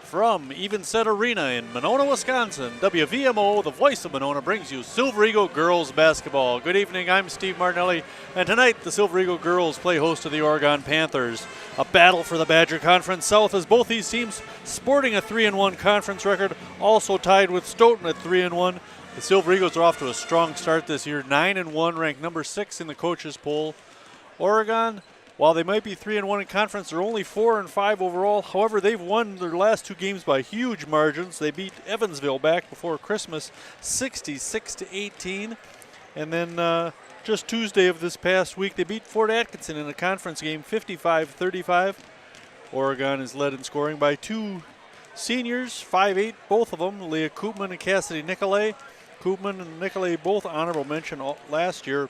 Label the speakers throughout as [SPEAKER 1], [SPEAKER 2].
[SPEAKER 1] From Evenset Arena in Monona, Wisconsin, WVMO, the voice of Monona, brings you Silver Eagle girls basketball. Good evening, I'm Steve Martinelli, and tonight the Silver Eagle girls play host to the Oregon Panthers. A battle for the Badger Conference South as both these teams sporting a 3-1 conference record, also tied with Stoughton at 3-1. The Silver Eagles are off to a strong start this year, 9-1, ranked number 6 in the coaches poll. Oregon, while they might be 3-1 in conference, they're only 4-5 overall. However, they've won their last two games by huge margins. They beat Evansville back before Christmas, 66-18. And then just Tuesday of this past week, they beat Fort Atkinson in a conference game, 55-35. Oregon is led in scoring by two seniors, 5'8", both of them, Leah Koopman and Cassidy Nicolay. Koopman and Nicolay both honorable mention last year.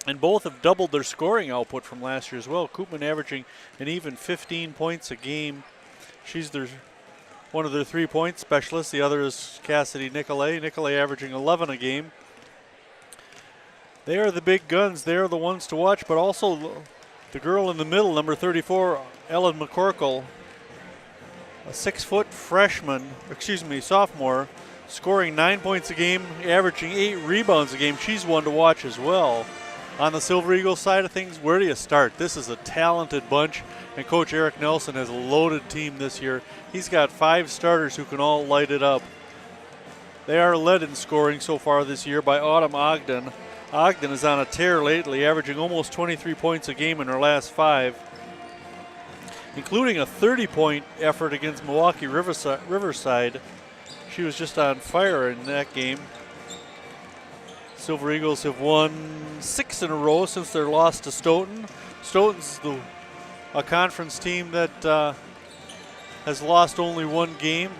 [SPEAKER 1] And both have doubled their scoring output from last year as well. Koopman averaging an even 15 points a game. She's one of their 3-point specialists. The other is Cassidy Nicolay. Nicolay averaging 11 a game. They are the big guns. They are the ones to watch, but also the girl in the middle, number 34, Ellen McCorkle, a 6-foot sophomore, scoring 9 points a game, averaging 8 rebounds a game. She's one to watch as well. On the Silver Eagles side of things, where do you start? This is a talented bunch, and Coach Eric Nelson has a loaded team this year. He's got 5 starters who can all light it up. They are led in scoring so far this year by Autumn Ogden. Ogden is on a tear lately, averaging almost 23 points a game in her last 5, including a 30-point effort against Milwaukee Riverside. She was just on fire in that game. Silver Eagles have won 6 in a row since their loss to Stoughton. Stoughton's a conference team that has lost only 1 game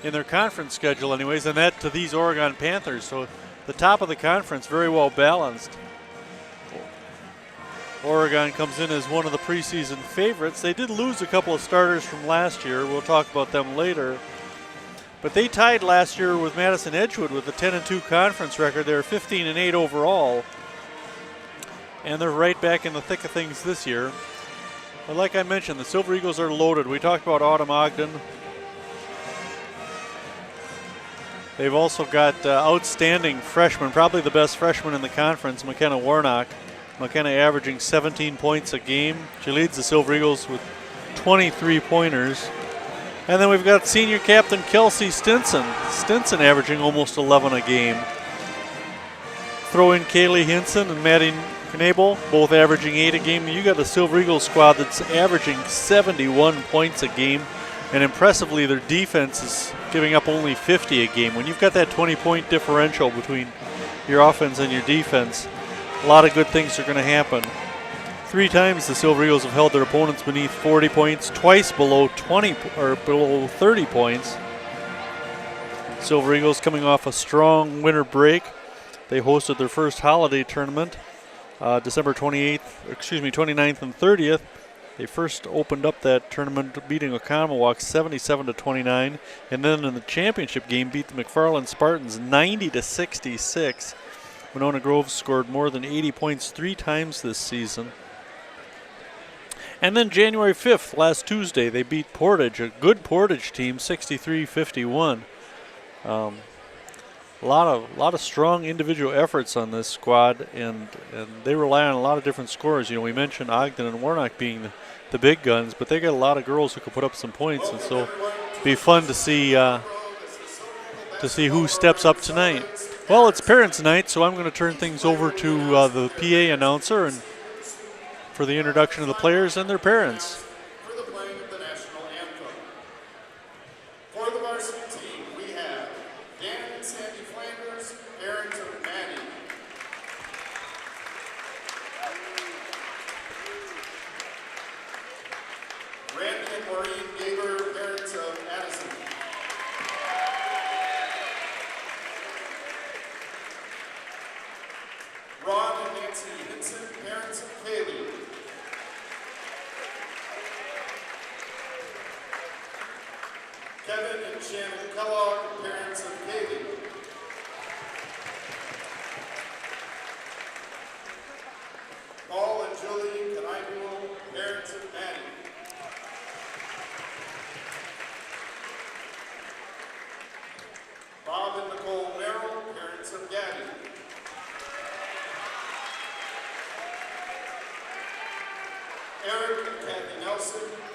[SPEAKER 1] in their conference schedule anyways, and that to these Oregon Panthers. So the top of the conference, very well balanced. Oregon comes in as one of the preseason favorites. They did lose a couple of starters from last year. We'll talk about them later. But they tied last year with Madison Edgewood with a 10-2 conference record. They're 15-8 overall. And they're right back in the thick of things this year. But like I mentioned, the Silver Eagles are loaded. We talked about Autumn Ogden. They've also got outstanding freshmen, probably the best freshman in the conference, McKenna Warnock. McKenna averaging 17 points a game. She leads the Silver Eagles with 23 pointers. And then we've got senior captain Kelsey Stinson. Stinson averaging almost 11 a game. Throw in Kaylee Hinson and Maddie Knabel, both averaging 8 a game. You got a Silver Eagles squad that's averaging 71 points a game. And impressively, their defense is giving up only 50 a game. When you've got that 20-point differential between your offense and your defense, a lot of good things are going to happen. 3 times the Silver Eagles have held their opponents beneath 40 points, twice below 30 points. Silver Eagles coming off a strong winter break. They hosted their first holiday tournament December 29th and 30th. They first opened up that tournament beating Oconomowoc 77-29, and then in the championship game beat the McFarland Spartans 90-66. Monona Grove scored more than 80 points 3 times this season. And then January 5th, last Tuesday, they beat Portage, a good Portage team, 63-51. A lot of strong individual efforts on this squad, and they rely on a lot of different scorers. You know, we mentioned Ogden and Warnock being the big guns, but they got a lot of girls who can put up some points, and so it'll be fun to see who steps up tonight. Well, it's Parents' Night, so I'm going to turn things over to the PA announcer and for the introduction of the players and their parents.
[SPEAKER 2] For the playing of the national anthem. For the varsity team, we have Dan and Sandy Flanders, parents of Maddie. Randy and Maureen Gaber, parents of Addison. Ron and Nancy Hinson, parents of Kaylee. Kevin and Shannon Kellogg, parents of Kaylee. Paul and Julie Canaibul, parents of Maddie.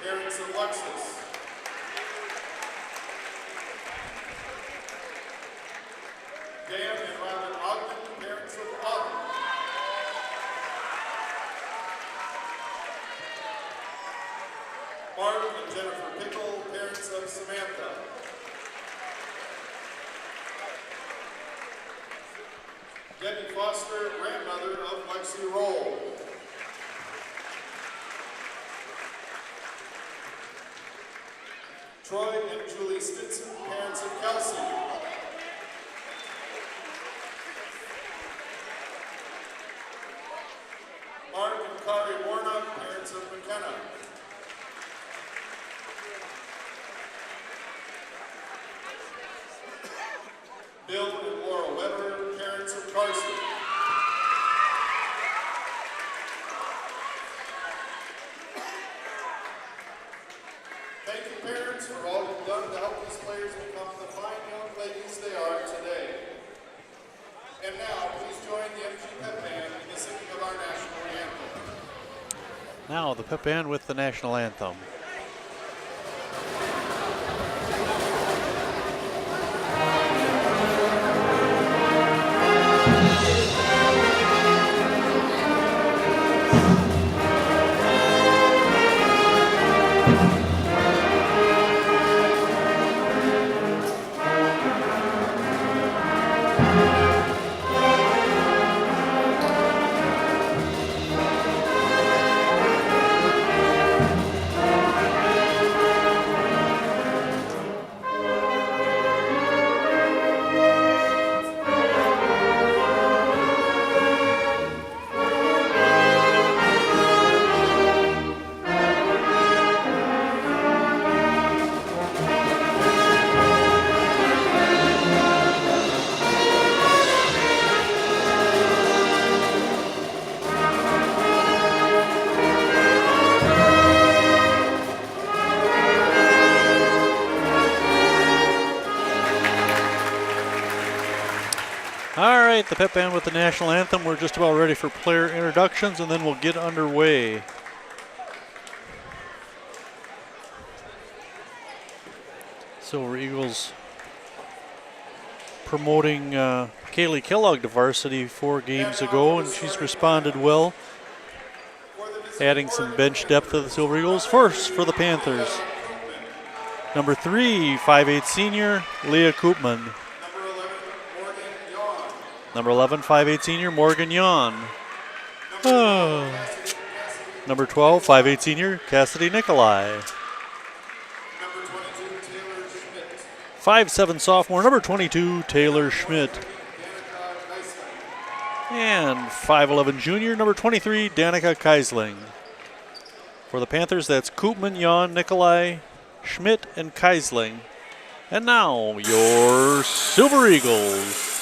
[SPEAKER 2] parents of Lexus. Dan and Robin Ogden, parents of Ogden. Mark and Jennifer Pickle, parents of Samantha. Debbie Foster, grandmother of Lexi Roll. Troy and Julie Stinson, parents of Kelsey. Mark and Kari Warnock, parents of McKenna. Bill and Laura Weber, parents of Carson. Thank you, parents, for all you've done to help these players become the fine young ladies they are today. And now, please join the MG Pep Band in the singing of our national anthem.
[SPEAKER 1] Now the Pep Band with the national anthem. All right, the Pep Band with the national anthem. We're just about ready for player introductions, and then we'll get underway. Silver Eagles promoting Kaylee Kellogg to varsity 4 games ago, and she's responded well, adding some bench depth to the Silver Eagles. First for the Panthers, number 3, 5'8" senior Leah Koopman. Number 11, 5'8" senior Morgan Yawn. Number 12, 5'8" senior Cassidy Nikolai. 5'7" sophomore, number 22, Taylor Schmidt. And 5'11" junior, number 23, Danica Keisling. For the Panthers, that's Koopman, Yawn, Nikolai, Schmidt, and Keisling. And now, your Silver Eagles.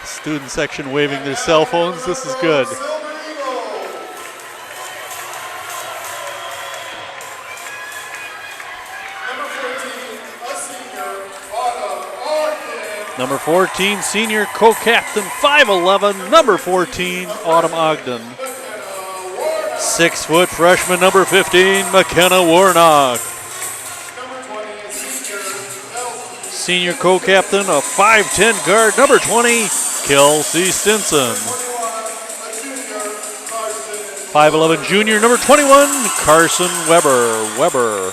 [SPEAKER 1] Student section waving their cell phones. This is good. Number 14, senior co-captain, 5'11", number 14, Autumn Ogden. 6' freshman, number 15, McKenna Warnock. Senior co-captain, a 5'10" guard, number 20, Kelsey Stinson. 5'11" junior, number 21, Carson Weber.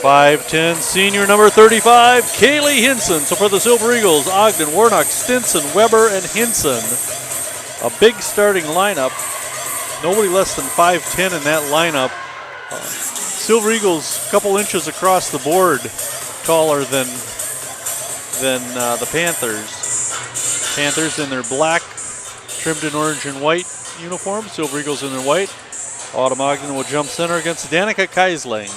[SPEAKER 1] 5'10" senior, number 35, Kaylee Hinson. So for the Silver Eagles, Ogden, Warnock, Stinson, Weber, and Hinson. A big starting lineup. Nobody less than 5'10" in that lineup. Silver Eagles, a couple inches across the board taller than the Panthers. Panthers in their black, trimmed in orange and white uniform. Silver Eagles in their white. Autumn Ogden will jump center against Danica Keisling.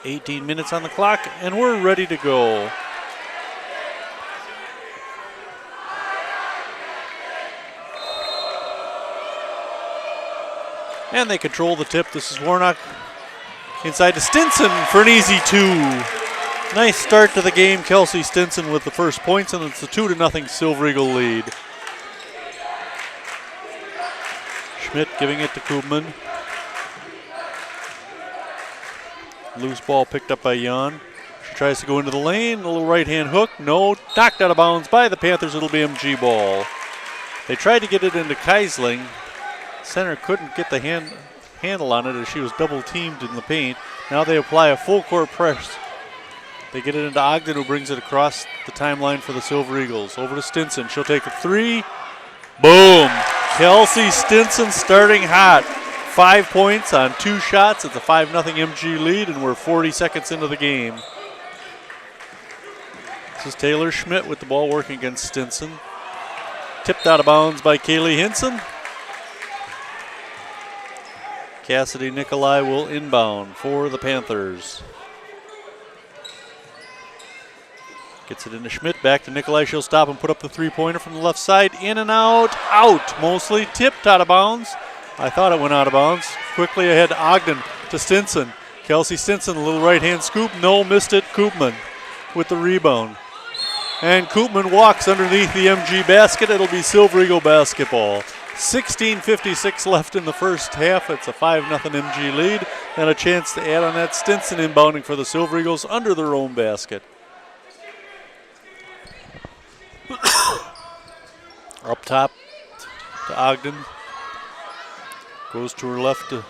[SPEAKER 1] 18 minutes on the clock, and we're ready to go. And they control the tip. This is Warnock inside to Stinson for an easy 2. Nice start to the game. Kelsey Stinson with the first points, and it's a 2-0 Silver Eagle lead. Schmidt giving it to Koopman. Loose ball picked up by Jan. She tries to go into the lane. A little right-hand hook. No. Knocked out of bounds by the Panthers. It'll be MG ball. They tried to get it into Keisling. Center couldn't get the handle on it as she was double-teamed in the paint. Now they apply a full-court press. They get it into Ogden, who brings it across the timeline for the Silver Eagles. Over to Stinson. She'll take a three. Boom. Kelsey Stinson starting hot. 5 points on 2 shots. It's a 5-0 MG lead, and we're 40 seconds into the game. This is Taylor Schmidt with the ball working against Stinson. Tipped out of bounds by Kaylee Hinson. Cassidy Nikolai will inbound for the Panthers. Gets it into Schmidt, back to Nikolai. She'll stop and put up the three-pointer from the left side. In and out, out mostly. Tipped out of bounds. I thought it went out of bounds. Quickly ahead to Ogden to Stinson. Kelsey Stinson, a little right-hand scoop. No, missed it. Koopman with the rebound. And Koopman walks underneath the MG basket. It'll be Silver Eagle basketball. 16:56 left in the first half. It's a 5-0 MG lead. And a chance to add on that. Stinson inbounding for the Silver Eagles under their own basket. Up top to Ogden. Goes to her left to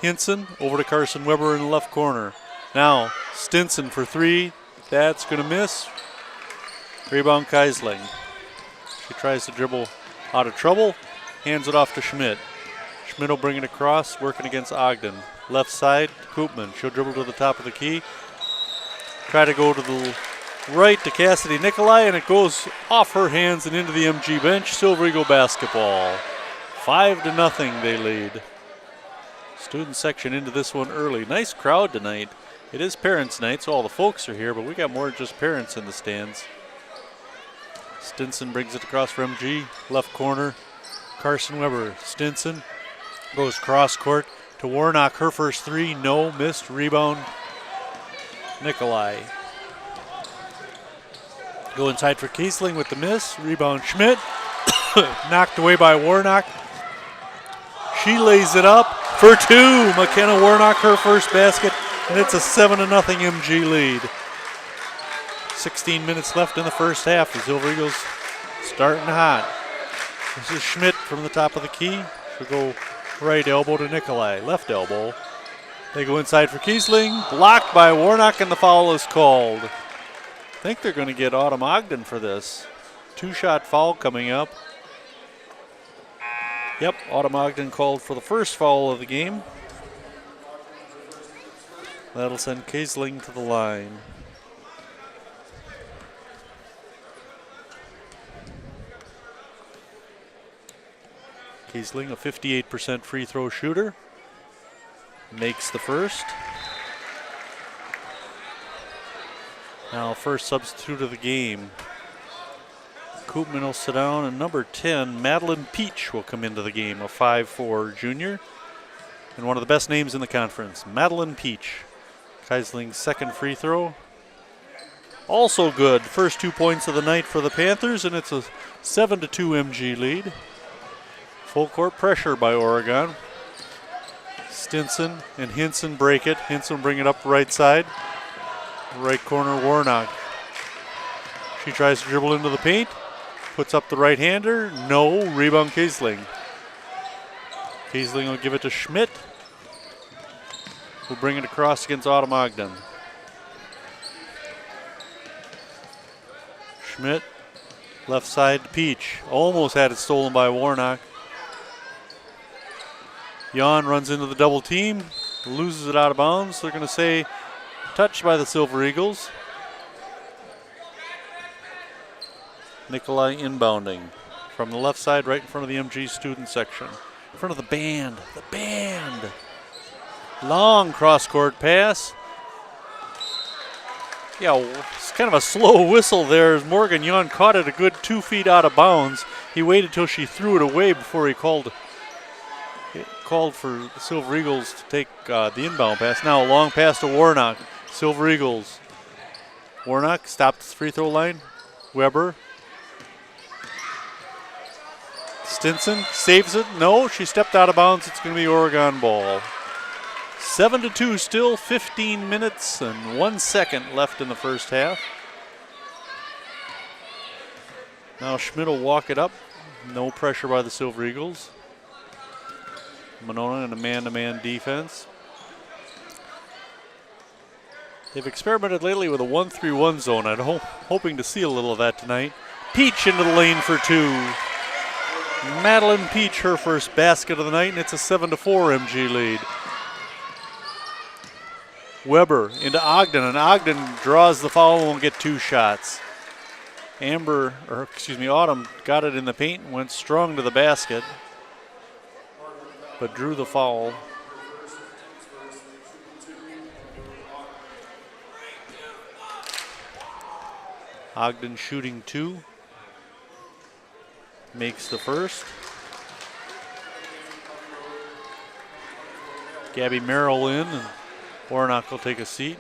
[SPEAKER 1] Hinson. Over to Carson Weber in the left corner. Now Stinson for three. That's going to miss. Rebound Keisling. She tries to dribble out of trouble. Hands it off to Schmidt. Schmidt will bring it across, working against Ogden. Left side, Koopman. She'll dribble to the top of the key. Try to go to the right to Cassidy Nikolai, and it goes off her hands and into the MG bench. Silver Eagle basketball. 5-0 they lead. Student section into this one early. Nice crowd tonight. It is parents' night, so all the folks are here, but we got more than just parents in the stands. Stinson brings it across for MG. Left corner, Carson Weber. Stinson goes cross court to Warnock. Her first three, no, missed. Rebound, Nikolai. Go inside for Kiesling with the miss. Rebound Schmidt. Knocked away by Warnock. She lays it up for two. McKenna Warnock, her first basket, and it's a 7-0 MG lead. 16 minutes left in the first half. The Silver Eagles starting hot. This is Schmidt from the top of the key. She'll go right elbow to Nikolai. Left elbow. They go inside for Kiesling. Blocked by Warnock, and the foul is called. I think they're going to get Autumn Ogden for this. 2-shot foul coming up. Yep, Autumn Ogden called for the first foul of the game. That'll send Kiesling to the line. Kiesling, a 58% free throw shooter, makes the first. Now first substitute of the game. Koopman will sit down, and number 10, Madeline Peach, will come into the game, a 5'4" junior. And one of the best names in the conference, Madeline Peach. Keisling's second free throw. Also good. First 2 points of the night for the Panthers, and it's a 7-2 MG lead. Full court pressure by Oregon. Stinson and Hinson break it. Hinson bring it up right side. Right corner, Warnock. She tries to dribble into the paint. Puts up the right-hander. No. Rebound Kiesling. Kiesling will give it to Schmidt, who'll bring it across against Autumn Ogden. Schmidt, left side to Peach. Almost had it stolen by Warnock. Jan runs into the double team, loses it out of bounds. They're going to say touched by the Silver Eagles. Nikolai inbounding from the left side, right in front of the MG student section. In front of the band. The band. Long cross-court pass. Yeah, it's kind of a slow whistle there as Morgan Jan caught it a good 2 feet out of bounds. He waited till she threw it away before he called for the Silver Eagles to take the inbound pass. Now a long pass to Warnock. Silver Eagles Warnock stopped the free throw line. Weber. Stinson saves it. No, she stepped out of bounds. It's going to be Oregon ball. 7-2 still, 15 minutes and 1 second left in the first half. Now Schmidt will walk it up. No pressure by the Silver Eagles. Monona in a man-to-man defense. They've experimented lately with a 1-3-1 zone. I'm hoping to see a little of that tonight. Peach into the lane for two. Madeline Peach, her first basket of the night, and it's a 7-4 MG lead. Weber into Ogden, and Ogden draws the foul and will get 2 shots. Autumn got it in the paint and went strong to the basket, but drew the foul. Ogden shooting 2. Makes the first. Gabby Merrill in, and Warnock will take a seat.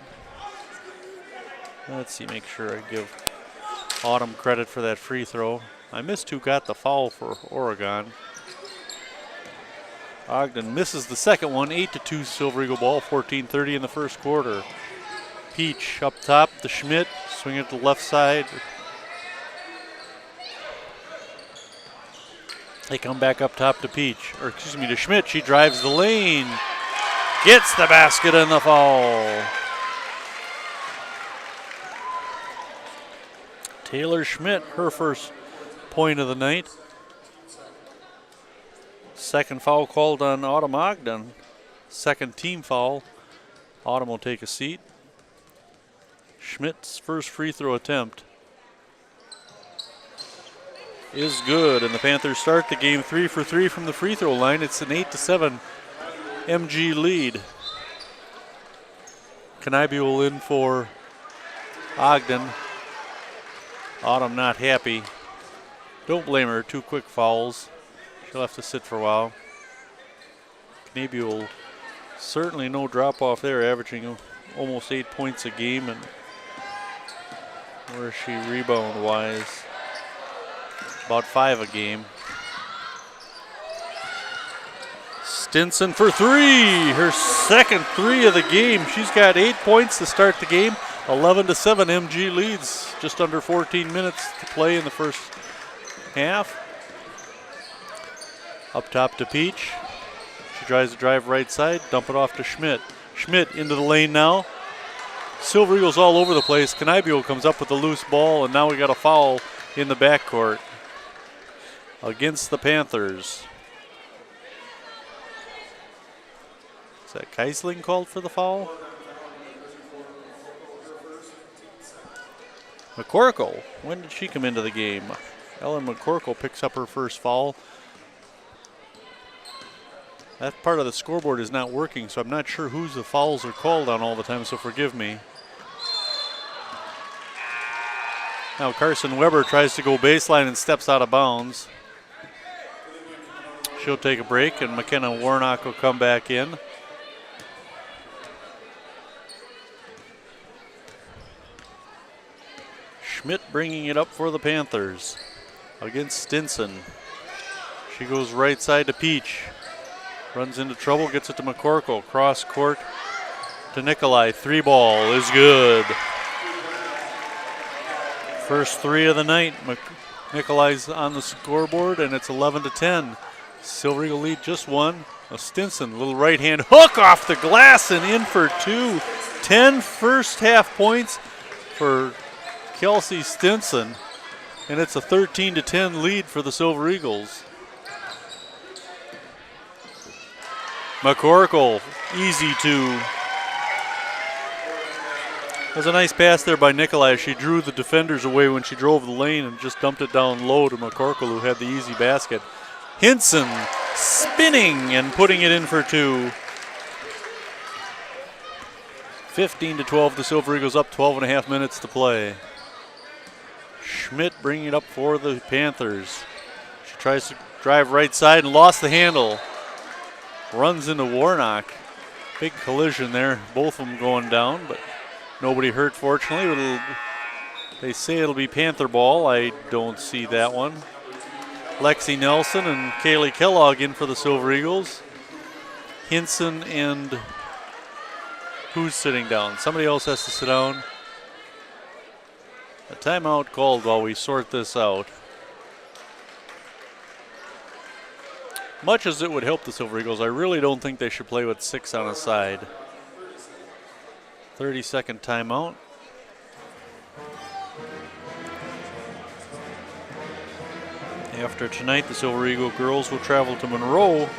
[SPEAKER 1] Let's see, make sure I give Autumn credit for that free throw. I missed who got the foul for Oregon. Ogden misses the second one, 8-2 Silver Eagle ball, 14:30 in the first quarter. Peach up top to Schmidt, swing it to the left side. They come back up top to to Schmidt. She drives the lane, gets the basket and the foul. Taylor Schmidt, her first point of the night. Second foul called on Autumn Ogden. Second team foul. Autumn will take a seat. Schmidt's first free throw attempt is good, and the Panthers start the game 3 for 3 from the free throw line. It's an 8-7 MG lead. Kniebuhl in for Ogden. Autumn not happy. Don't blame her, 2 quick fouls. She'll have to sit for a while. Kniebuhl, certainly no drop off there, averaging almost 8 points a game. And where is she rebound wise? About 5 a game. Stinson for 3, her second 3 of the game. She's got 8 points to start the game. 11-7 MG leads, just under 14 minutes to play in the first half. Up top to Peach. She tries to drive right side, dump it off to Schmidt. Schmidt into the lane now. Silver Eagles all over the place. Kniebuhl comes up with the loose ball, and now we got a foul in the backcourt against the Panthers. Is that Keisling called for the foul? McCorkle, when did she come into the game? Ellen McCorkle picks up her first foul. That part of the scoreboard is not working, so I'm not sure whose the fouls are called on all the time, so forgive me. Now Carson Weber tries to go baseline and steps out of bounds. She'll take a break, and McKenna Warnock will come back in. Schmidt bringing it up for the Panthers against Stinson. She goes right side to Peach. Runs into trouble, gets it to McCorkle. Cross court to Nikolai. 3 ball is good. First 3 of the night. Nikolai's on the scoreboard, and it's 11-10. Silver Eagle lead just 1. A Stinson, little right hand hook off the glass and in for 2. 10 first half points for Kelsey Stinson, and it's a 13-10 lead for the Silver Eagles. McCorkle, easy 2. There's a nice pass there by Nikolai. She drew the defenders away when she drove the lane and just dumped it down low to McCorkle, who had the easy basket. Hinson spinning and putting it in for 2. 15-12, the Silver Eagles up, 12.5 minutes to play. Schmidt bringing it up for the Panthers. She tries to drive right side and lost the handle. Runs into Warnock. Big collision there, both of them going down, but nobody hurt fortunately. It'll They say it'll be Panther ball. I don't see that one. Lexi Nelson and Kaylee Kellogg in for the Silver Eagles. Hinson and who's sitting down? Somebody else has to sit down. A timeout called while we sort this out. Much as it would help the Silver Eagles, I really don't think they should play with 6 on a side. 30-second timeout. After tonight, the Silver Eagle girls will travel to Monroe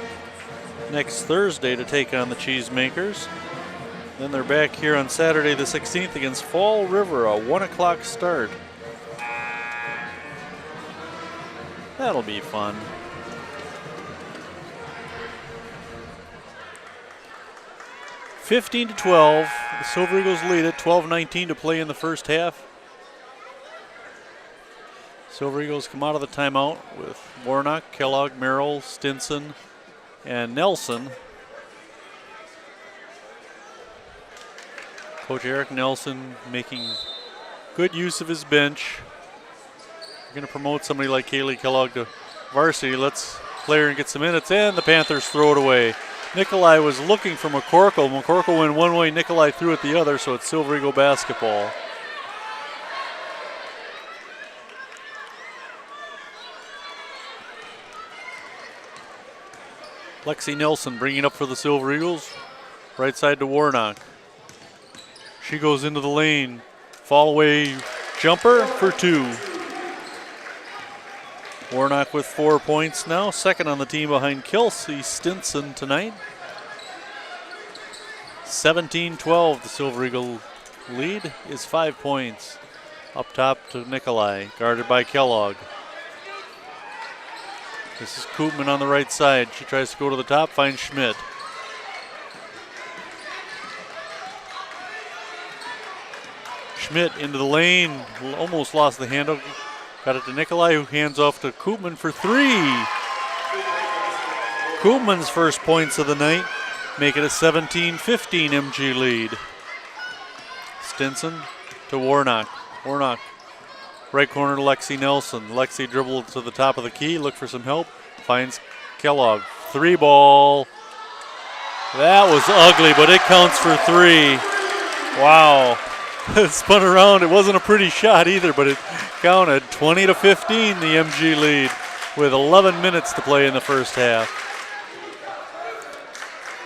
[SPEAKER 1] next Thursday to take on the Cheesemakers. Then they're back here on Saturday the 16th against Fall River, a 1 o'clock start. That'll be fun. (15-12). The Silver Eagles lead it. 12:19 to play in the first half. Silver Eagles come out of the timeout with Warnock, Kellogg, Merrill, Stinson, and Nelson. Coach Eric Nelson making good use of his bench. We're going to promote somebody like Kaylee Kellogg to varsity. Let's play her and get some minutes, and the Panthers throw it away. Nikolai was looking for McCorkle. McCorkle went one way, Nikolai threw it the other, so it's Silver Eagle basketball. Lexi Nelson bringing up for the Silver Eagles. Right side to Warnock. She goes into the lane. Fall away jumper for 2. Warnock with 4 points now. Second on the team behind Kelsey Stinson tonight. 17-12, the Silver Eagle lead is 5 points. Up top to Nikolai, guarded by Kellogg. This is Koopman on the right side. She tries to go to the top, finds Schmidt. Schmidt into the lane, almost lost the handle. Got it to Nikolai, who hands off to Koopman for 3. Koopman's first points of the night make it a 17-15 MG lead. Stinson to Warnock. Warnock, right corner to Lexi Nelson. Lexi dribbled to the top of the key, look for some help, finds Kellogg. 3 ball. That was ugly, but it counts for 3. Wow. It spun around. It wasn't a pretty shot either, but it counted. 20-15, the MG lead with 11 minutes to play in the first half.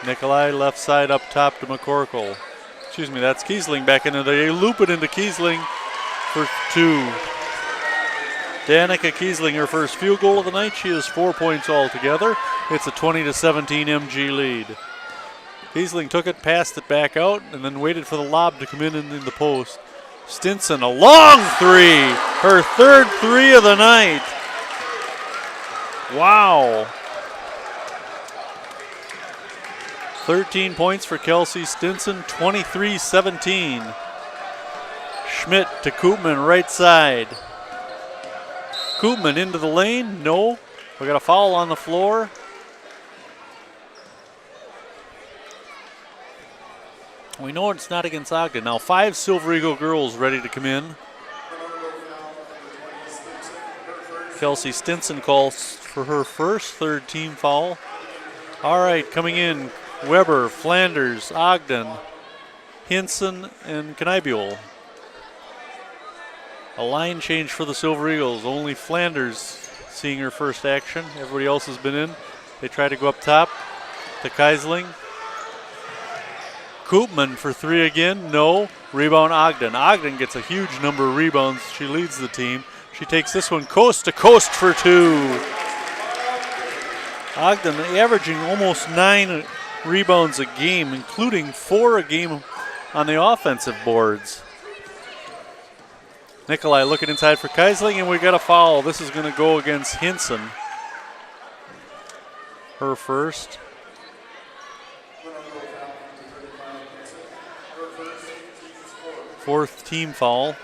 [SPEAKER 1] Nikolai left side up top to McCorkle. Excuse me, that's Kiesling back into there. They loop it into Kiesling for 2. Danica Kiesling, her first field goal of the night. She has 4 points altogether. It's a 20-17 MG lead. Kiesling took it, passed it back out, and then waited for the lob to come in the post. Stinson, a long 3. Her third 3 of the night. Wow. 13 points for Kelsey Stinson, 23-17. Schmidt to Koopman, right side. Koopman into the lane, no. We got a foul on the floor. We know it's not against Ogden. Now 5 Silver Eagle girls ready to come in. Kelsey Stinson calls for her first, 3rd team foul. All right, coming in, Weber, Flanders, Ogden, Hinson, and Knibule. A line change for the Silver Eagles. Only Flanders seeing her first action. Everybody else has been in. They try to go up top to Kiesling. Koopman for 3 again, no. Rebound Ogden. Ogden gets a huge number of rebounds. She leads the team. She takes this one coast to coast for 2. Ogden averaging almost 9 rebounds a game, including 4 a game on the offensive boards. Nikolai looking inside for Kiesling, and we got a foul. This is going to go against Hinson. Her first. 4th team foul.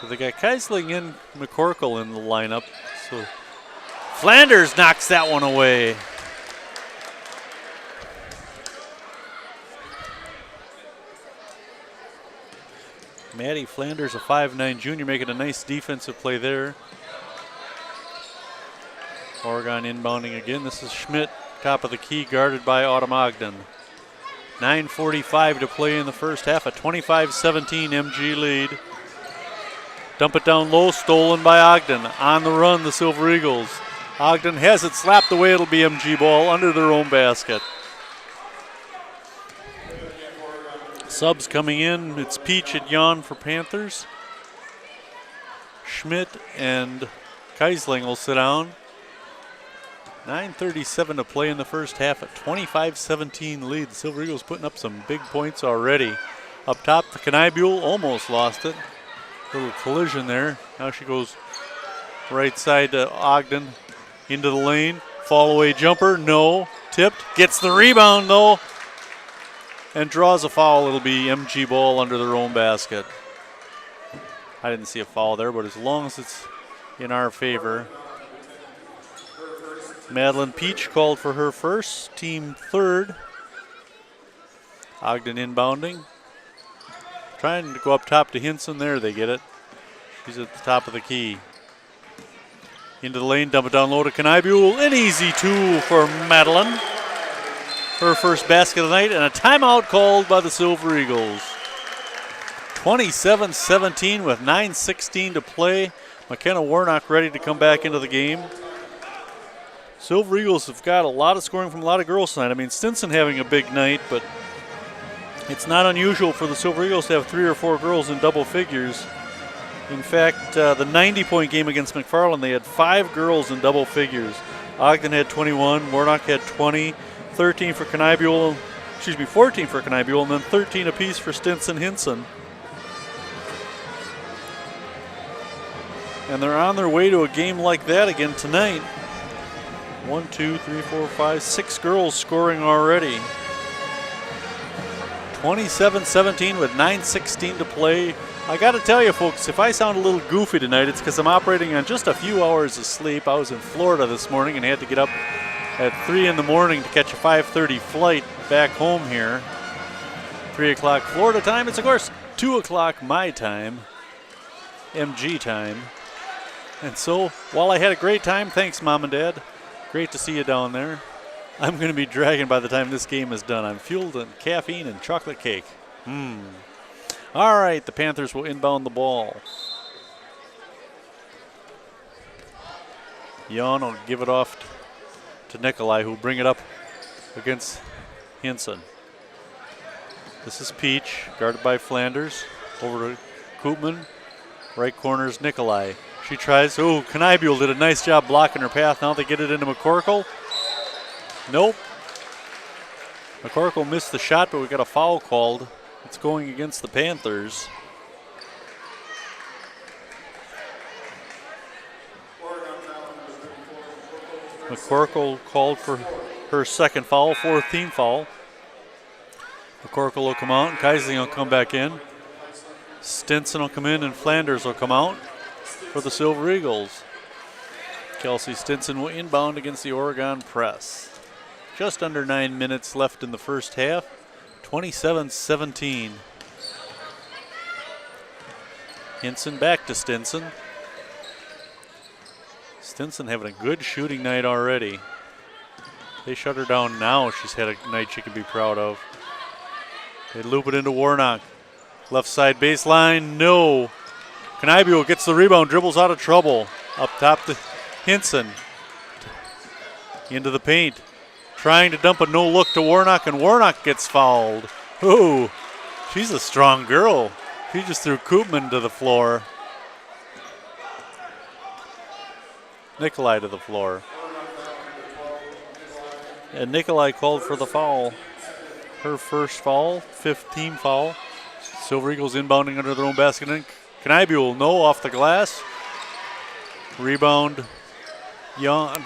[SPEAKER 1] So they got Kiesling and McCorkle in the lineup. So Flanders knocks that one away. Maddie Flanders, a 5'9" junior, making a nice defensive play there. Oregon inbounding again. This is Schmidt, top of the key, guarded by Autumn Ogden. 9:45 to play in the first half, a 25-17 MG lead. Dump it down low, stolen by Ogden. On the run, the Silver Eagles. Ogden has it slapped away. It'll be MG ball under their own basket. Subs coming in. It's Peach at Yon for Panthers. Schmidt and Keisling will sit down. 9:37 to play in the first half, a 25-17 lead. The Silver Eagles putting up some big points already. Up top, the Kneibule almost lost it. Little collision there. Now she goes right side to Ogden. Into the lane. Fall away jumper. No. Tipped. Gets the rebound though. And draws a foul. It'll be MG ball under their own basket. I didn't see a foul there, but as long as it's in our favor. Madeline Peach called for her first. Team third. Ogden inbounding. Trying to go up top to Hinson. There they get it. She's at the top of the key. Into the lane, dump it down low to Kneibule. An easy two for Madeline. Her first basket of the night, and a timeout called by the Silver Eagles. 27-17 with 9:16 to play. McKenna Warnock ready to come back into the game. Silver Eagles have got a lot of scoring from a lot of girls tonight. I mean, Stinson having a big night, but it's not unusual for the Silver Eagles to have 3 or 4 girls in double figures. In fact, the 90-point game against McFarland, they had 5 girls in double figures. Ogden had 21, Warnock had 20, 13 for Kneibule, 14 for Kneibule, and then 13 apiece for Stinson Hinson. And they're on their way to a game like that again tonight. 1, 2, 3, 4, 5, 6 girls scoring already. 27-17 with 9:16 to play. I got to tell you, folks, if I sound a little goofy tonight, it's because I'm operating on just a few hours of sleep. I was in Florida this morning and had to get up at 3 in the morning to catch a 5:30 flight back home here. 3 o'clock Florida time. It's, of course, 2 o'clock my time, MG time. And so, while I had a great time, thanks, Mom and Dad. Great to see you down there. I'm going to be dragging by the time this game is done. I'm fueled on caffeine and chocolate cake. All right, the Panthers will inbound the ball. Yon will give it off to Nikolai, who will bring it up against Hinson. This is Peach, guarded by Flanders. Over to Koopman. Right corner is Nikolai. She tries. Oh, Kneibule did a nice job blocking her path. Now they get it into McCorkle. Nope. McCorkle missed the shot, but we got a foul called. It's going against the Panthers. McCorkle called for her second foul, 4th team foul. McCorkle will come out, and Keisling will come back in. Stinson will come in, and Flanders will come out for the Silver Eagles. Kelsey Stinson will inbound against the Oregon press. Just under 9 minutes left in the first half. 27-17. Hinson back to Stinson. Stinson having a good shooting night already. They shut her down now. She's had a night she can be proud of. They loop it into Warnock. Left side baseline, no. Kneibule gets the rebound, dribbles out of trouble. Up top to Hinson. Into the paint. Trying to dump a no-look to Warnock, and Warnock gets fouled. Ooh, she's a strong girl. She just threw Koopman to the floor. Nikolai to the floor. And Nikolai called for the foul. Her first foul, 5th team foul. Silver Eagles inbounding under their own basket. And Kneibule, no, off the glass. Rebound, Yon.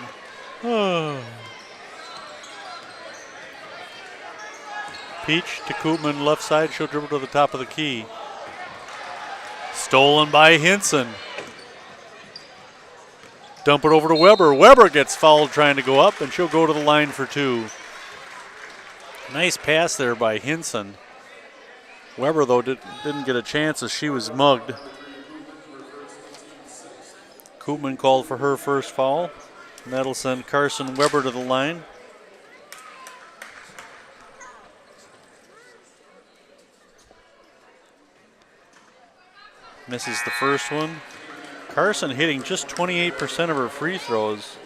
[SPEAKER 1] Peach to Koopman, left side. She'll dribble to the top of the key. Stolen by Hinson. Dump it over to Weber. Weber gets fouled trying to go up, and she'll go to the line for 2. Nice pass there by Hinson. Weber, though, didn't get a chance as she was mugged. Koopman called for her first foul. And that'll send Carson Weber to the line. Misses the first one. Carson hitting just 28% of her free throws.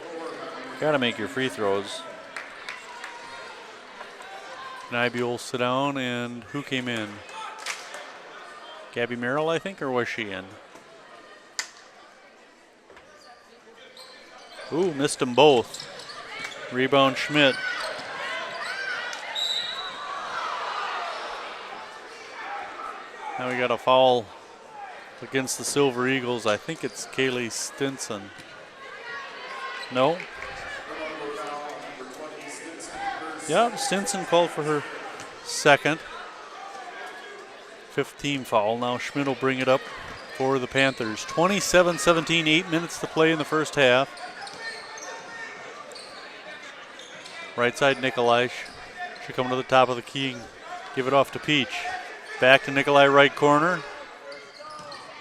[SPEAKER 1] Got to make your free throws. Nyby will sit down, and who came in? Gabby Merrill, I think, or was she in? Ooh, missed them both. Rebound Schmidt. Now we got a foul against the Silver Eagles. I think it's Kaylee Stinson. No? Yeah, Stinson called for her second. 5th team foul. Now Schmidt will bring it up for the Panthers. 27-17, 8 minutes to play in the first half. Right side Nikolai. Should come to the top of the key and give it off to Peach. Back to Nikolai, right corner.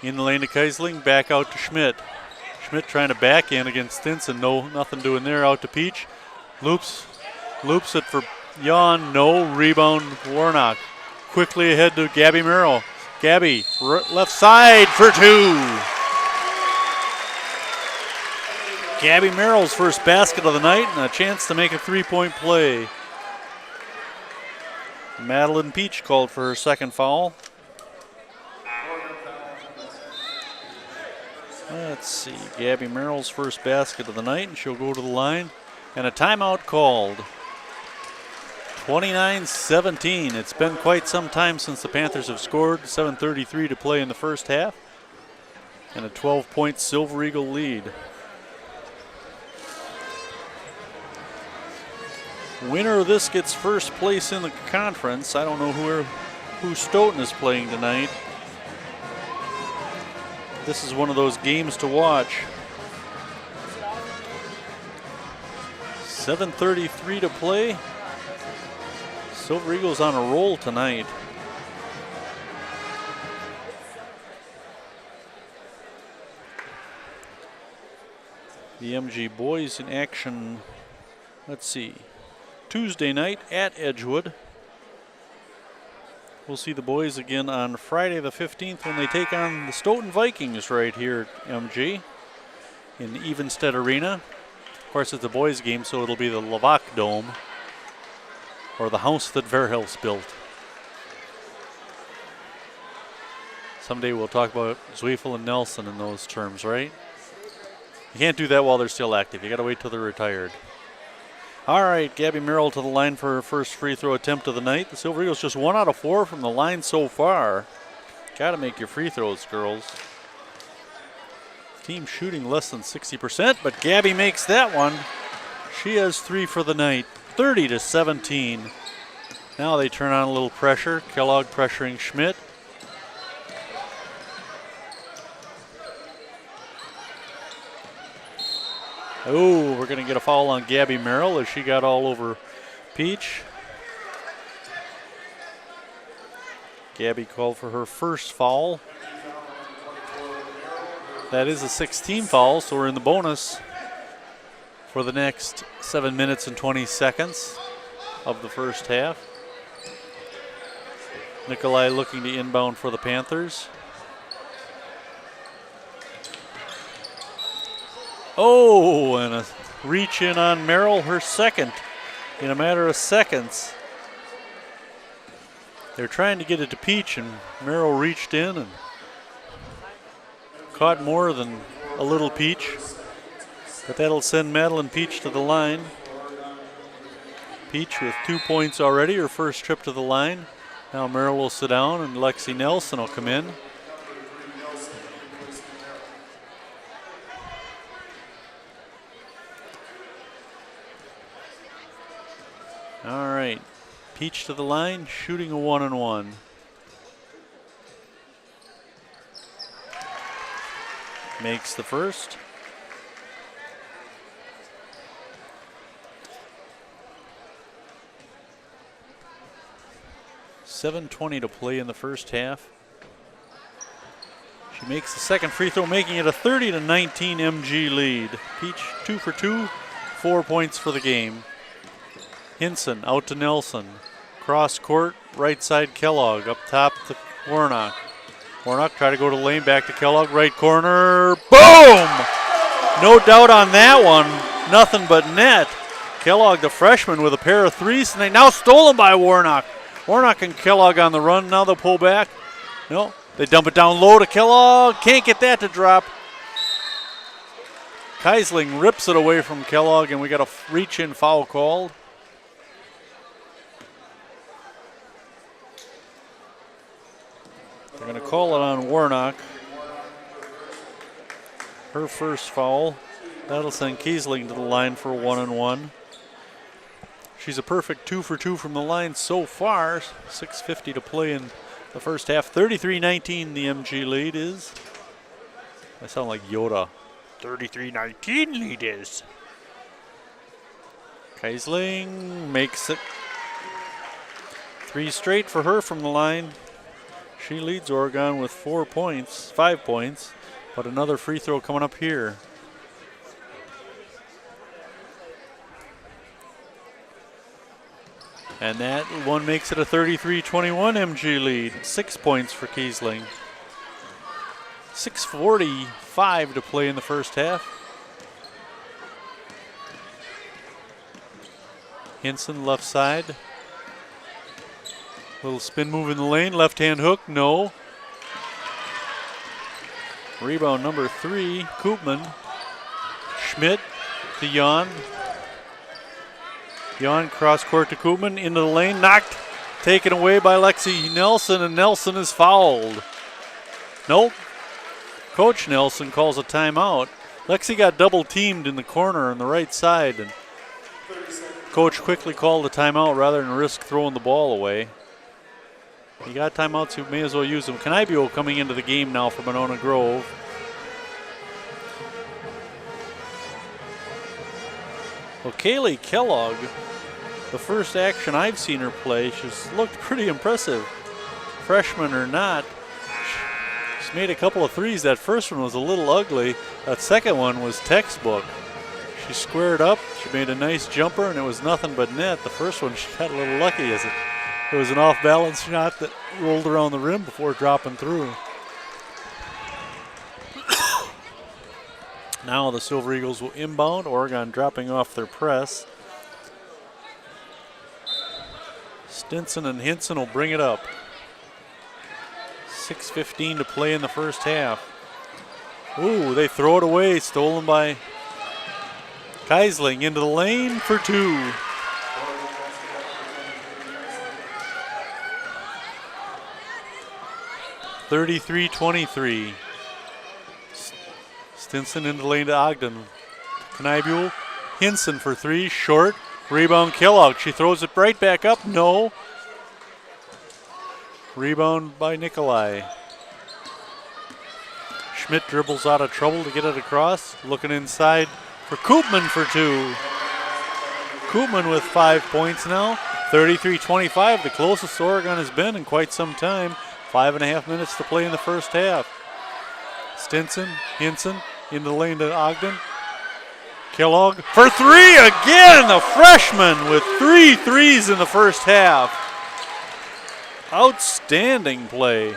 [SPEAKER 1] In the lane to Keisling, back out to Schmidt. Schmidt trying to back in against Stinson. No, nothing doing there. Out to Peach. Loops it for Jan. No. Rebound Warnock. Quickly ahead to Gabby Merrill. Gabby, left side for 2. Gabby Merrill's first basket of the night and a chance to make a 3-point play. Madeline Peach called for her second foul. Let's see, Gabby Merrill's first basket of the night, and she'll go to the line. And a timeout called. 29-17. It's been quite some time since the Panthers have scored. 7:33 to play in the first half. And a 12-point Silver Eagle lead. Winner of this gets first place in the conference. I don't know who Stoughton is playing tonight. This is one of those games to watch. 7:33 to play. Silver Eagles on a roll tonight. The MG boys in action, let's see, Tuesday night at Edgewood. We'll see the boys again on Friday the 15th when they take on the Stoughton Vikings right here at MG in Evenstead Arena. Of course, it's a boys' game, so it'll be the Lavac Dome, or the house that Verhelst built. Someday we'll talk about Zweifel and Nelson in those terms, right? You can't do that while they're still active. You got to wait till they're retired. All right, Gabby Merrill to the line for her first free throw attempt of the night. The Silver Eagles just 1 out of 4 from the line so far. Got to make your free throws, girls. Team shooting less than 60%, but Gabby makes that one. She has 3 for the night. 30-17. Now they turn on a little pressure. Kellogg pressuring Schmidt. Oh, we're going to get a foul on Gabby Merrill as she got all over Peach. Gabby called for her first foul. That is a 6-team foul, so we're in the bonus for the next 7 minutes and 20 seconds of the first half. Nikolai looking to inbound for the Panthers. Oh, and a reach in on Merrill, her second in a matter of seconds. They're trying to get it to Peach, and Merrill reached in and caught more than a little Peach. But that'll send Madeline Peach to the line. Peach with 2 points already, her first trip to the line. Now Merrill will sit down and Lexi Nelson will come in. All right, Peach to the line, shooting a 1-on-1. Makes the first. 7:20 to play in the first half. She makes the second free throw, making it a 30-19 MG lead. Peach 2 for 2, 4 points for the game. Hinson out to Nelson. Cross court, right side Kellogg. Up top to Warnock. Warnock try to go to the lane, back to Kellogg, right corner. Boom! No doubt on that one. Nothing but net. Kellogg, the freshman, with a pair of threes tonight. Now stolen by Warnock. Warnock and Kellogg on the run. Now they'll pull back. No, they dump it down low to Kellogg. Can't get that to drop. Keisling rips it away from Kellogg, and we got a reach-in foul called. They're going to call it on Warnock. Her first foul. That'll send Keisling to the line for a 1-and-1. She's a perfect 2 for 2 from the line so far. 6:50 to play in the first half. 33-19 the MG lead is. I sound like Yoda. 33-19 lead is. Keisling makes it 3 straight for her from the line. She leads Oregon with 5 points, but another free throw coming up here. And that one makes it a 33-21 MG lead. 6 points for Keisling. 6:45 to play in the first half. Hinson left side. Little spin move in the lane. Left hand hook, no. Rebound number 3, Koopman. Schmidt to Jan. Jan cross court to Koopman, into the lane, knocked, taken away by Lexi Nelson, and Nelson is fouled. Nope. Coach Nelson calls a timeout. Lexi got double teamed in the corner on the right side, and coach quickly called a timeout rather than risk throwing the ball away. You got timeouts, you may as well use them. Canibio coming into the game now for Monona Grove. Well, Kaylee Kellogg, the first action I've seen her play, she's looked pretty impressive. Freshman or not, she's made a couple of threes. That first one was a little ugly. That second one was textbook. She squared up, she made a nice jumper, and it was nothing but net. The first one, she got a little lucky as it was an off-balance shot that rolled around the rim before dropping through. Now the Silver Eagles will inbound. Oregon dropping off their press. Stinson and Hinson will bring it up. 6:15 to play in the first half. Ooh, they throw it away. Stolen by Keisling into the lane for 2. (33-23). Stinson into the lane to Ogden. Knibule. Hinson for 3, short. Rebound Kellogg. She throws it right back up. No. Rebound by Nikolai. Schmidt dribbles out of trouble to get it across. Looking inside for Koopman for 2. Koopman with 5 points now. 33-25, the closest Oregon has been in quite some time. 5.5 minutes to play in the first half. Stinson, Hinson, into the lane to Ogden. Kellogg for 3 again, the freshman with 3 threes in the first half. Outstanding play.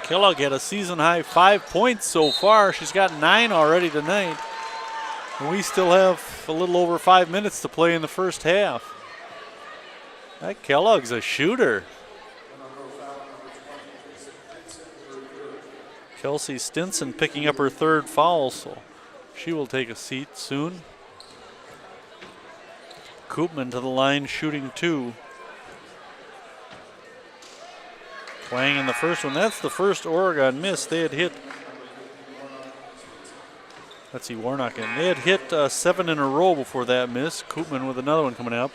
[SPEAKER 1] Kellogg had a season high 5 points so far. She's got 9 already tonight. And we still have a little over 5 minutes to play in the first half. That Kellogg's a shooter. Kelsey Stinson picking up her 3rd foul, so she will take a seat soon. Koopman to the line, shooting 2. Twang in the first one. That's the first Oregon miss. They had hit, let's see, Warnock in. They had hit 7 in a row before that miss. Koopman with another one coming up.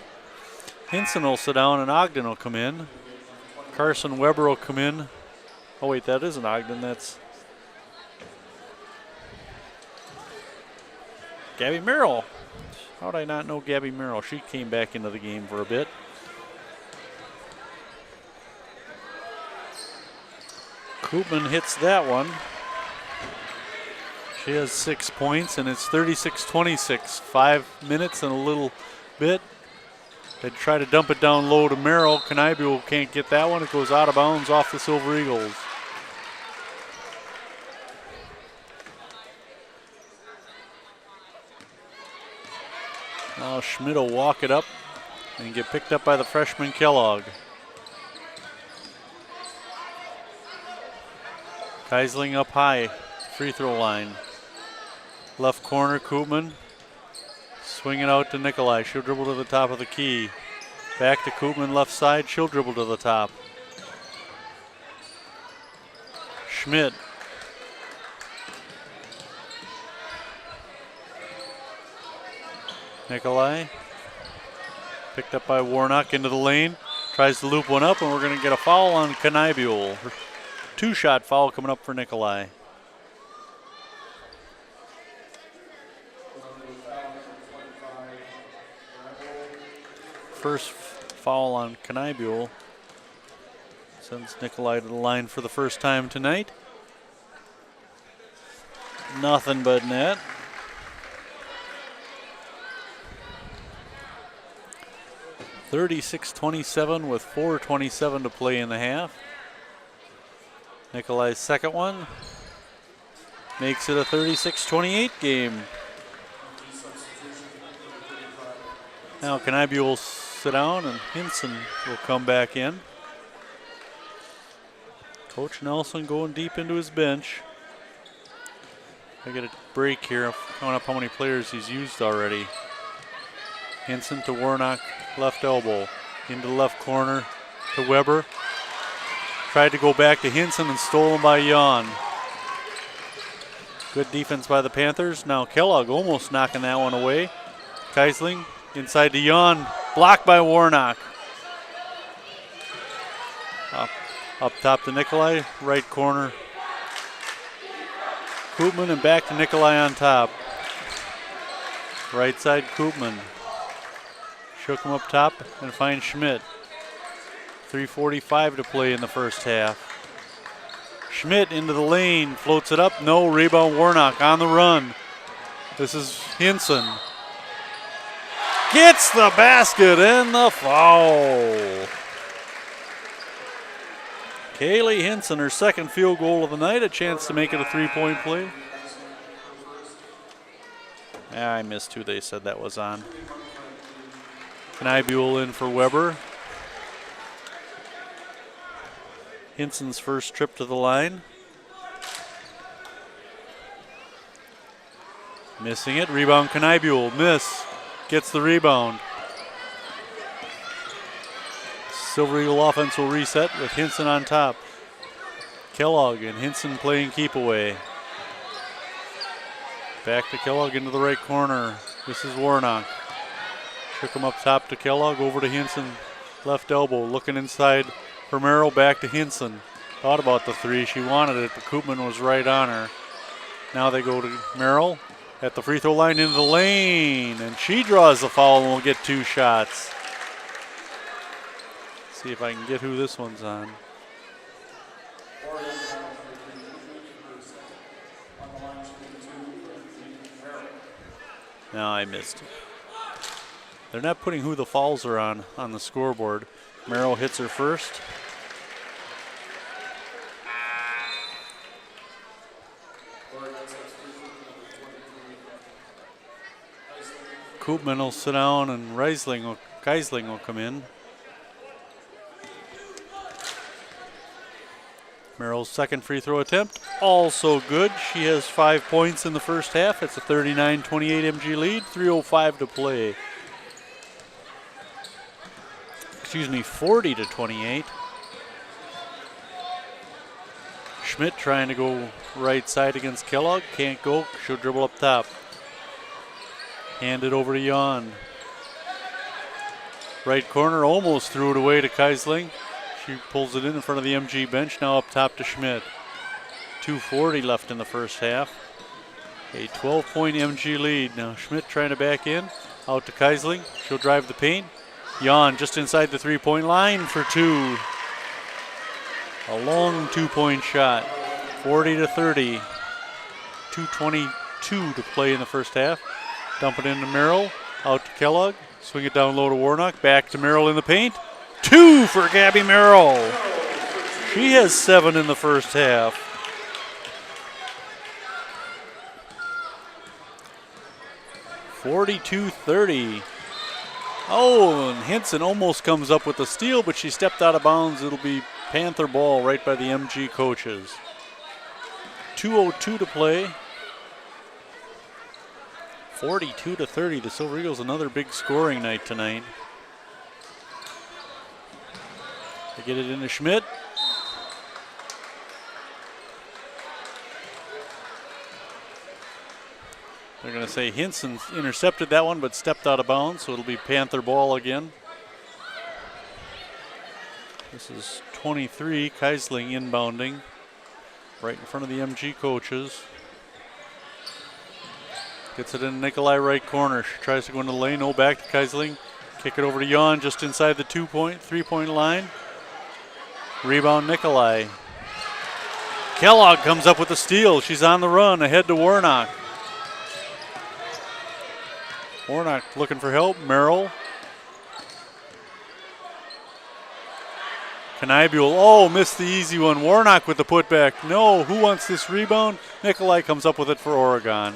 [SPEAKER 1] Hinson will sit down and Ogden will come in. Carson Weber will come in. Oh wait, that isn't Ogden, that's Gabby Merrill. How did I not know Gabby Merrill? She came back into the game for a bit. Koopman hits that one. She has 6 points, and it's 36-26. 5 minutes and a little bit. They try to dump it down low to Merrill. Kniebuhl can't get that one. It goes out of bounds off the Silver Eagles. Now Schmidt will walk it up and get picked up by the freshman Kellogg. Keisling up high, free throw line. Left corner, Koopman. Swing it out to Nikolai. She'll dribble to the top of the key. Back to Koopman, left side. She'll dribble to the top. Schmidt. Nikolai. Picked up by Warnock into the lane. Tries to loop one up, and we're going to get a foul on Kniebuhl. 2-shot foul coming up for Nikolai. First foul on Kniebuhl sends Nikolai to the line for the first time tonight. Nothing but net. (36-27) with 4:27 to play in the half. Nikolai's second one makes it a 36-28 game. Now Kniebuhl will sit down and Hinson will come back in. Coach Nelson going deep into his bench. I get a break here, counting up how many players he's used already. Hinson to Warnock, left elbow, into the left corner to Weber. Tried to go back to Hinson and stolen by Jan. Good defense by the Panthers. Now Kellogg almost knocking that one away. Keisling inside to Jan, blocked by Warnock. Up top to Nikolai, right corner. Koopman and back to Nikolai on top. Right side Koopman. Shook him up top and finds Schmidt. 3:45 to play in the first half. Schmidt into the lane, floats it up, no, rebound Warnock on the run. This is Hinson. Gets the basket and the foul. Kaylee Hinson, her second field goal of the night, a chance to make it a 3-point play. I missed who they said that was on. Kniebuhl in for Weber. Hinson's first trip to the line. Missing it, rebound Kniebuhl, miss. Gets the rebound. Silver Eagle offense will reset with Hinson on top. Kellogg and Hinson playing keep away. Back to Kellogg into the right corner. This is Warnock. Took him up top to Kellogg, over to Hinson. Left elbow, looking inside for Merrill, back to Hinson. Thought about the three, she wanted it, but Koopman was right on her. Now they go to Merrill at the free throw line into the lane, and she draws the foul and will get 2 shots. See if I can get who this one's on. No, I missed it. They're not putting who the fouls are on the scoreboard. Merrill hits her first. Koopman will sit down and Keisling will come in. Merrill's second free throw attempt, also good. She has 5 points in the first half. It's a 39-28 MG lead, 3:05 to play. 40-28. Schmidt trying to go right side against Kellogg, can't go, she'll dribble up top. Hand it over to Jan. Right corner, almost threw it away to Keisling. She pulls it in front of the MG bench, now up top to Schmidt. 2:40 left in the first half. A 12-point MG lead. Now Schmidt trying to back in, out to Keisling. She'll drive the paint. Jan just inside the 3-point line for 2. A long 2-point shot. 40-30. 2:22 to play in the first half. Dump it into Merrill. Out to Kellogg. Swing it down low to Warnock. Back to Merrill in the paint. 2 for Gabby Merrill. She has 7 in the first half. (42-30). Oh, and Hinson almost comes up with the steal, but she stepped out of bounds. It'll be Panther ball right by the MG coaches. 2:02 to play. 42-30. The Silver Eagles another big scoring night tonight. They get it into Schmidt. They're going to say Hinson intercepted that one but stepped out of bounds, so it'll be Panther ball again. This is 23, Keisling inbounding right in front of the MG coaches. Gets it in Nikolai right corner. She tries to go into the lane, no, back to Keisling. Kick it over to Jan just inside the 3-point line. Rebound Nikolai. Kellogg comes up with the steal. She's on the run ahead to Warnock. Warnock looking for help. Merrill. Knibule. Oh, missed the easy one. Warnock with the putback. No, who wants this rebound? Nikolai comes up with it for Oregon.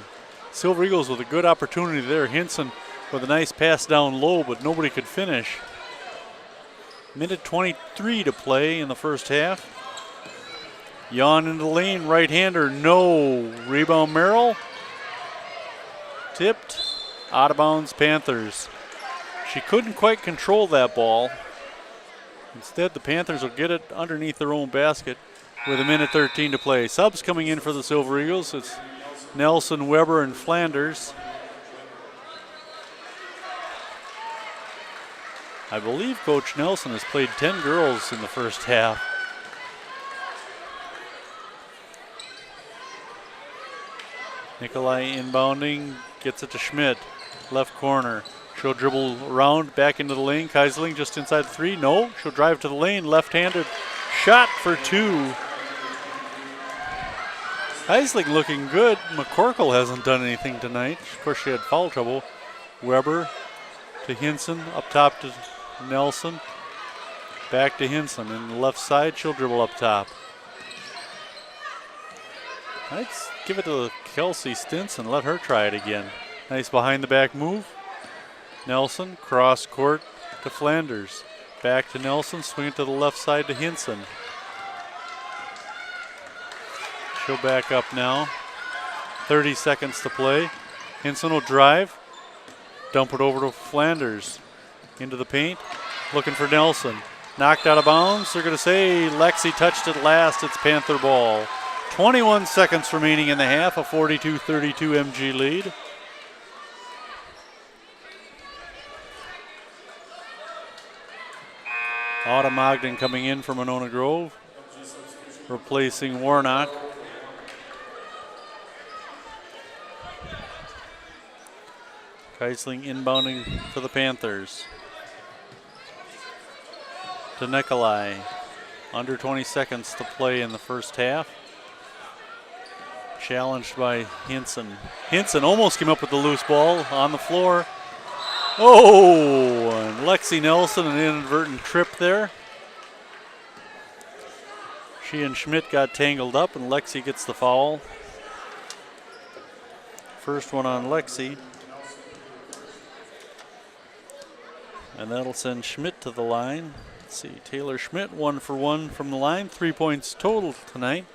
[SPEAKER 1] Silver Eagles with a good opportunity there. Hinson with a nice pass down low, but nobody could finish. Minute 23 to play in the first half. Jan into the lane, right-hander, no. Rebound Merrill. Tipped. Out of bounds, Panthers. She couldn't quite control that ball. Instead, the Panthers will get it underneath their own basket with a minute 13 to play. Subs coming in for the Silver Eagles. It's Nelson, Weber, and Flanders. I believe Coach Nelson has played 10 girls in the first half. Nikolai inbounding, gets it to Schmidt. Left corner. She'll dribble around, back into the lane. Keisling just inside the 3. No, she'll drive to the lane. Left-handed shot for 2. Keisling looking good. McCorkle hasn't done anything tonight. Of course, she had foul trouble. Weber to Hinson, up top to Nelson. Back to Hinson. And the left side, she'll dribble up top. Let's give it to Kelsey Stinson. Let her try it again. Nice behind the back move. Nelson, cross court to Flanders. Back to Nelson, swing it to the left side to Hinson. She'll back up now. 30 seconds to play. Hinson will drive. Dump it over to Flanders. Into the paint. Looking for Nelson. Knocked out of bounds. They're going to say Lexi touched it last. It's Panther ball. 21 seconds remaining in the half. A 42-32 MG lead. Autumn Ogden coming in for Monona Grove, replacing Warnock. Keisling inbounding for the Panthers. To Nikolai. Under 20 seconds to play in the first half. Challenged by Hinson. Hinson almost came up with the loose ball on the floor. Oh, and Lexi Nelson, an inadvertent trip there. She and Schmidt got tangled up, and Lexi gets the foul. First one on Lexi. And that'll send Schmidt to the line. Let's see, Taylor Schmidt, 1 for 1 from the line. 3 points total tonight.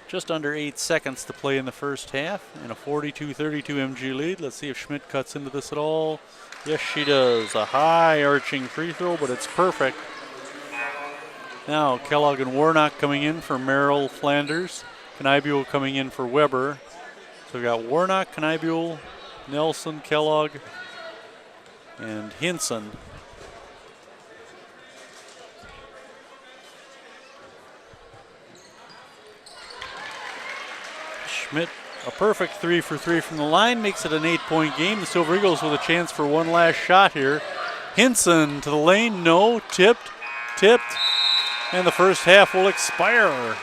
[SPEAKER 1] Just under 8 seconds to play in the first half, and a 42-32 MG lead. Let's see if Schmidt cuts into this at all. Yes, she does. A high arching free throw, but it's perfect. Now Kellogg and Warnock coming in for Merrill, Flanders. Knibule coming in for Weber. So we got Warnock, Knibule, Nelson, Kellogg, and Hinson. Schmidt, a perfect 3 for 3 from the line, makes it an 8-point game. The Silver Eagles with a chance for one last shot here. Hinson to the lane, no, tipped. And the first half will expire.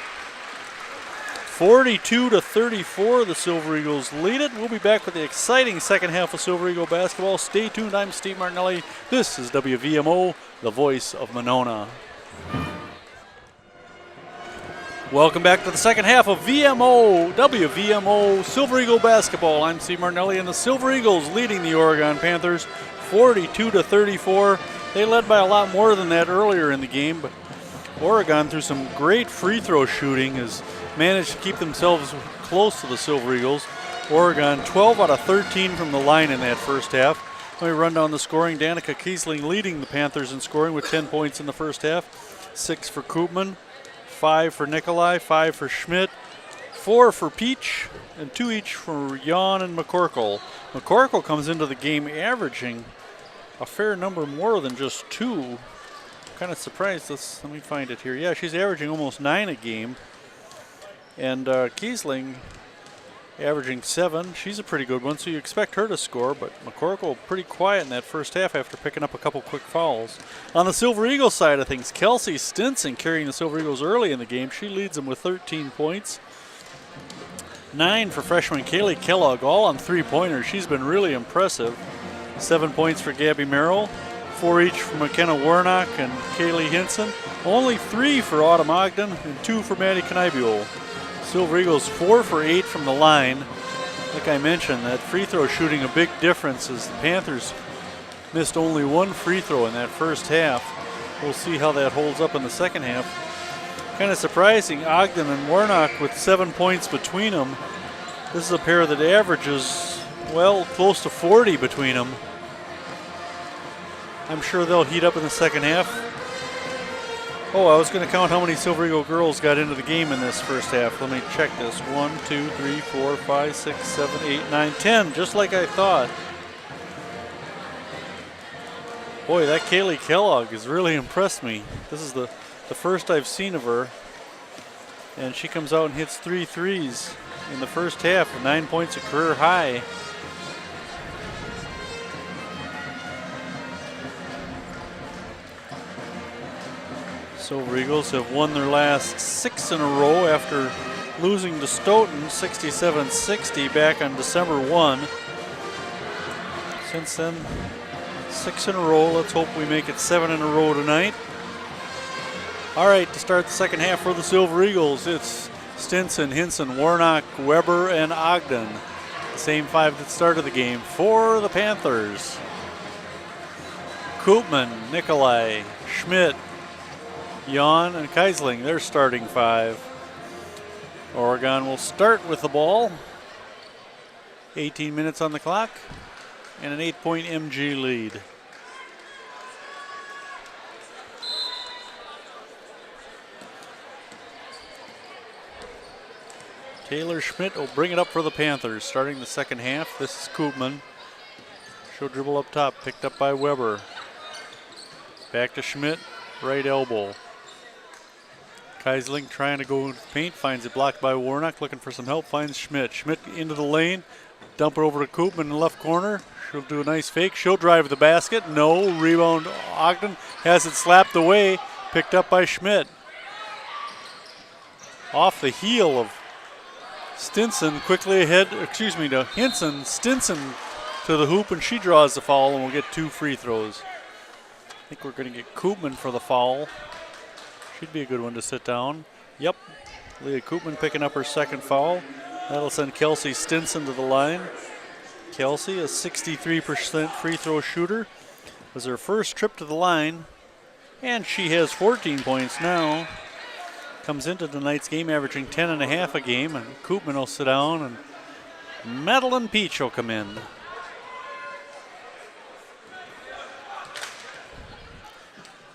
[SPEAKER 1] 42-34, the Silver Eagles lead it. We'll be back with the exciting second half of Silver Eagle basketball. Stay tuned. I'm Steve Martinelli. This is WVMO, the voice of Monona. Welcome back to the second half of WVMO Silver Eagle basketball. I'm Steve Martinelli, and the Silver Eagles leading the Oregon Panthers 42-34. They led by a lot more than that earlier in the game, but Oregon, through some great free throw shooting, has managed to keep themselves close to the Silver Eagles. Oregon 12 out of 13 from the line in that first half. Let me run down the scoring. Danica Kiesling leading the Panthers in scoring with 10 points in the first half. 6 for Koopman, 5 for Nikolai, 5 for Schmidt, 4 for Peach, and 2 each for Jan and McCorkle. McCorkle comes into the game averaging a fair number more than just 2. Kind of surprised. Let me find it here. Yeah, she's averaging almost 9 a game. And Kiesling averaging 7. She's a pretty good one, so you expect her to score, but McCorkle pretty quiet in that first half after picking up a couple quick fouls. On the Silver Eagles side of things, Kelsey Stinson carrying the Silver Eagles early in the game. She leads them with 13 points. 9 for freshman Kaylee Kellogg, all on three-pointers. She's been really impressive. 7 points for Gabby Merrill. 4 each for McKenna Warnock and Kaylee Hinson. Only 3 for Autumn Ogden and 2 for Maddie Kniebuel. Silver Eagles 4 for 8 from the line. Like I mentioned, that free throw shooting a big difference as the Panthers missed only 1 free throw in that first half. We'll see how that holds up in the second half. Kind of surprising, Ogden and Warnock with 7 points between them. This is a pair that averages, well, close to 40 between them. I'm sure they'll heat up in the second half. Oh, I was going to count how many Silver Eagle girls got into the game in this first half. Let me check this. 1, 2, 3, 4, 5, 6, 7, 8, 9, 10, just like I thought. Boy, that Kaylee Kellogg has really impressed me. This is the first I've seen of her. And she comes out and hits 3 threes in the first half, 9 points, a career high. Silver Eagles have won their last 6 in a row after losing to Stoughton 67-60 back on December 1. Since then, 6 in a row. Let's hope we make it 7 in a row tonight. All right, to start the second half for the Silver Eagles, it's Stinson, Hinson, Warnock, Weber, and Ogden. The same 5 that started the game for the Panthers. Koopman, Nikolai, Schmidt, Jan, and Kiesling, they're starting 5. Oregon will start with the ball. 18 minutes on the clock and an 8-point MG lead. Taylor Schmidt will bring it up for the Panthers, starting the second half. This is Koopman. She'll dribble up top, picked up by Weber. Back to Schmidt, right elbow. Kiesling trying to go into the paint, finds it blocked by Warnock, looking for some help, finds Schmidt. Schmidt into the lane, dump it over to Koopman in the left corner. She'll do a nice fake, she'll drive the basket. No, rebound Ogden, has it slapped away, picked up by Schmidt. Off the heel of Stinson, quickly ahead, to Hinson. Stinson to the hoop, and she draws the foul, and we'll get 2 free throws. I think we're going to get Koopman for the foul. Should be a good one to sit down. Yep, Leah Koopman picking up her second foul. That'll send Kelsey Stinson to the line. Kelsey, a 63% free throw shooter, was her first trip to the line, and she has 14 points now. Comes into tonight's game averaging 10.5 a game, and Koopman will sit down, and Madeline Peach will come in.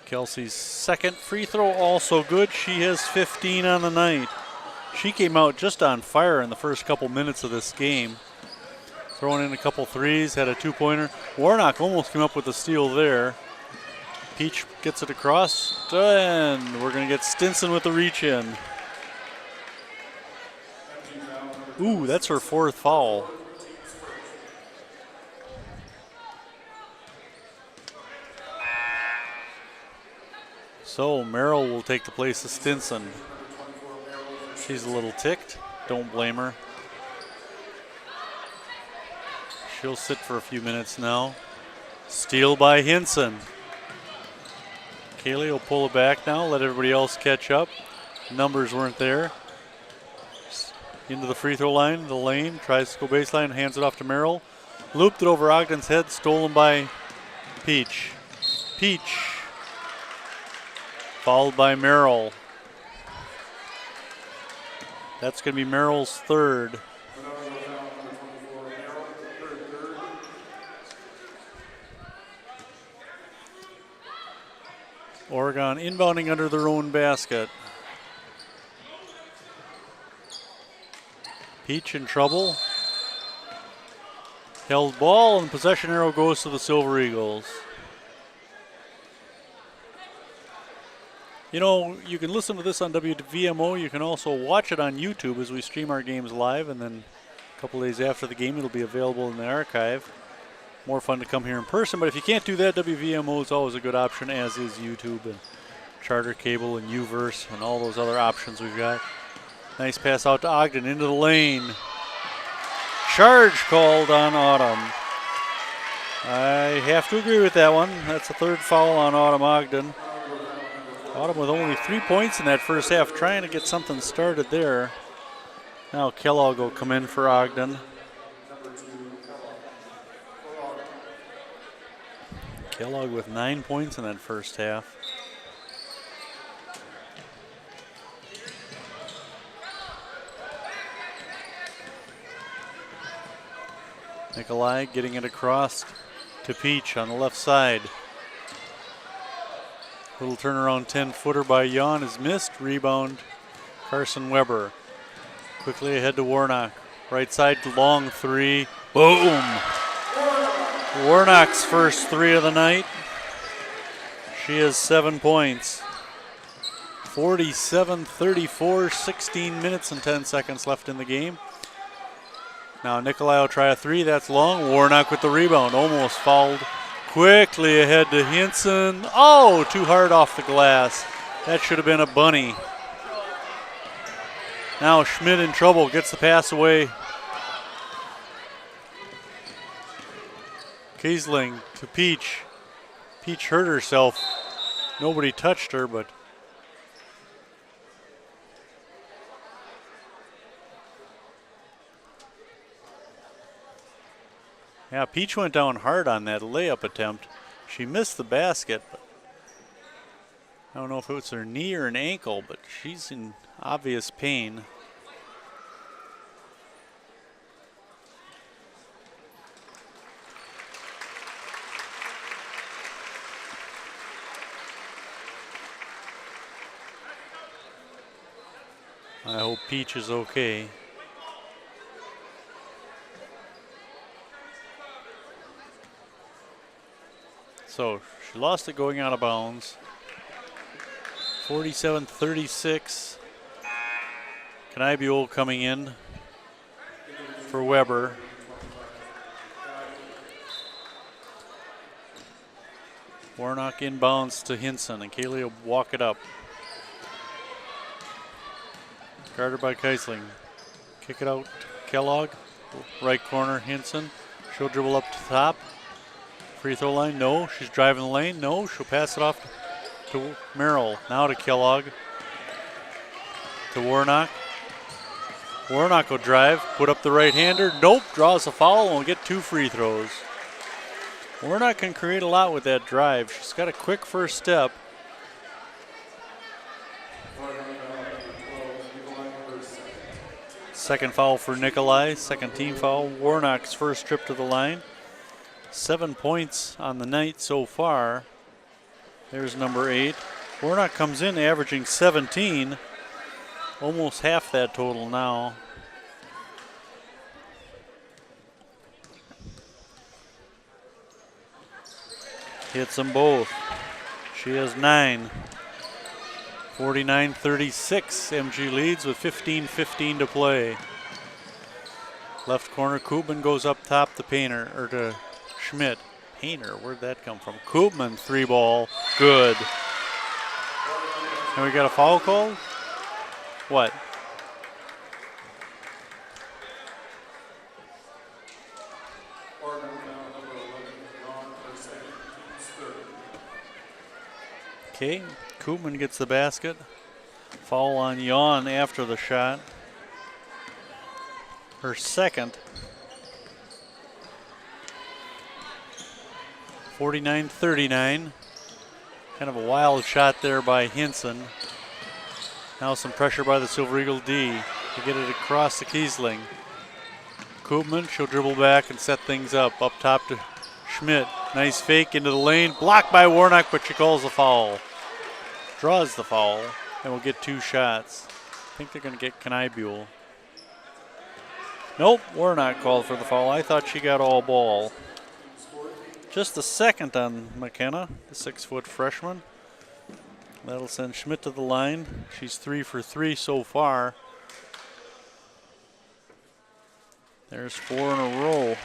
[SPEAKER 1] Kelsey's second free throw also good. She has 15 on the night. She came out just on fire in the first couple minutes of this game. Throwing in a couple threes, had a 2-pointer. Warnock almost came up with a steal there. Peach gets it across, and we're going to get Stinson with the reach in. Ooh, that's her 4th foul. So Merrill will take the place of Stinson. She's a little ticked. Don't blame her. She'll sit for a few minutes now. Steal by Hinson. Kaylee will pull it back now, let everybody else catch up. Numbers weren't there. Into the free throw line, the lane, tries to go baseline, hands it off to Merrill. Looped it over Ogden's head, stolen by Peach. Peach. Followed by Merrill. That's going to be Merrill's third. Oregon inbounding under their own basket. Peach in trouble. Held ball, and possession arrow goes to the Silver Eagles. You know, you can listen to this on WVMO. You can also watch it on YouTube as we stream our games live, and then a couple days after the game, it'll be available in the archive. More fun to come here in person, but if you can't do that, WVMO is always a good option, as is YouTube and Charter Cable and Uverse and all those other options we've got. Nice pass out to Ogden into the lane. Charge called on Autumn. I have to agree with that one. That's the third foul on Autumn Ogden. Autumn with only 3 points in that first half, trying to get something started there. Now Kellogg will come in for Ogden. Kellogg with 9 points in that first half. Nikolai getting it across to Peach on the left side. Little turnaround 10-footer by Jan is missed. Rebound, Carson Weber. Quickly ahead to Warnock. Right side, long three. Boom! Warnock's first three of the night. She has 7 points. 47-34, 16 minutes and 10 seconds left in the game. Now Nikolai will try a three, that's long. Warnock with the rebound, almost fouled. Quickly ahead to Hinson. Oh, too hard off the glass. That should have been a bunny. Now Schmidt in trouble, gets the pass away. Kiesling to Peach. Peach hurt herself. Nobody touched her, but yeah, Peach went down hard on that layup attempt. She missed the basket, but I don't know if it was her knee or an ankle, but she's in obvious pain. I hope Peach is okay. So she lost it going out of bounds. 47-36. Kniebuhl coming in for Weber. Warnock inbounds to Hinson, and Kaylee will walk it up. Guarded by Kiesling. Kick it out to Kellogg. Right corner, Hinson. She'll dribble up to the top. Free throw line, no. She's driving the lane, no. She'll pass it off to Merrill. Now to Kellogg. To Warnock. Warnock will drive, put up the right-hander. Nope, draws a foul and will get 2 free throws. Warnock can create a lot with that drive. She's got a quick first step. Second foul for Nikolai, second team foul. Warnock's first trip to the line. 7 points on the night so far. There's number 8. Warnock comes in averaging 17. Almost half that total now. Hits them both. She has 9. 49-36. MG leads with 15:15 to play. Left corner, Koopman goes up top to Painter, or to Schmidt. Painter, where'd that come from? Koopman, 3 ball, good. And we got a foul call? What? Okay, Koopman gets the basket. Foul on Yawn after the shot. Her second. 49-39. Kind of a wild shot there by Hinson. Now some pressure by the Silver Eagle D to get it across to Kiesling. Koopman, she'll dribble back and set things up. Up top to Schmidt. Nice fake into the lane. Blocked by Warnock, but she calls the foul. Draws the foul, and we'll get 2 shots. I think they're going to get Kniebuhl. Nope, Warnock called for the foul. I thought she got all ball. Just the second on McKenna, the 6-foot freshman. That'll send Schmidt to the line. She's 3 for 3 so far. There's 4 in a row.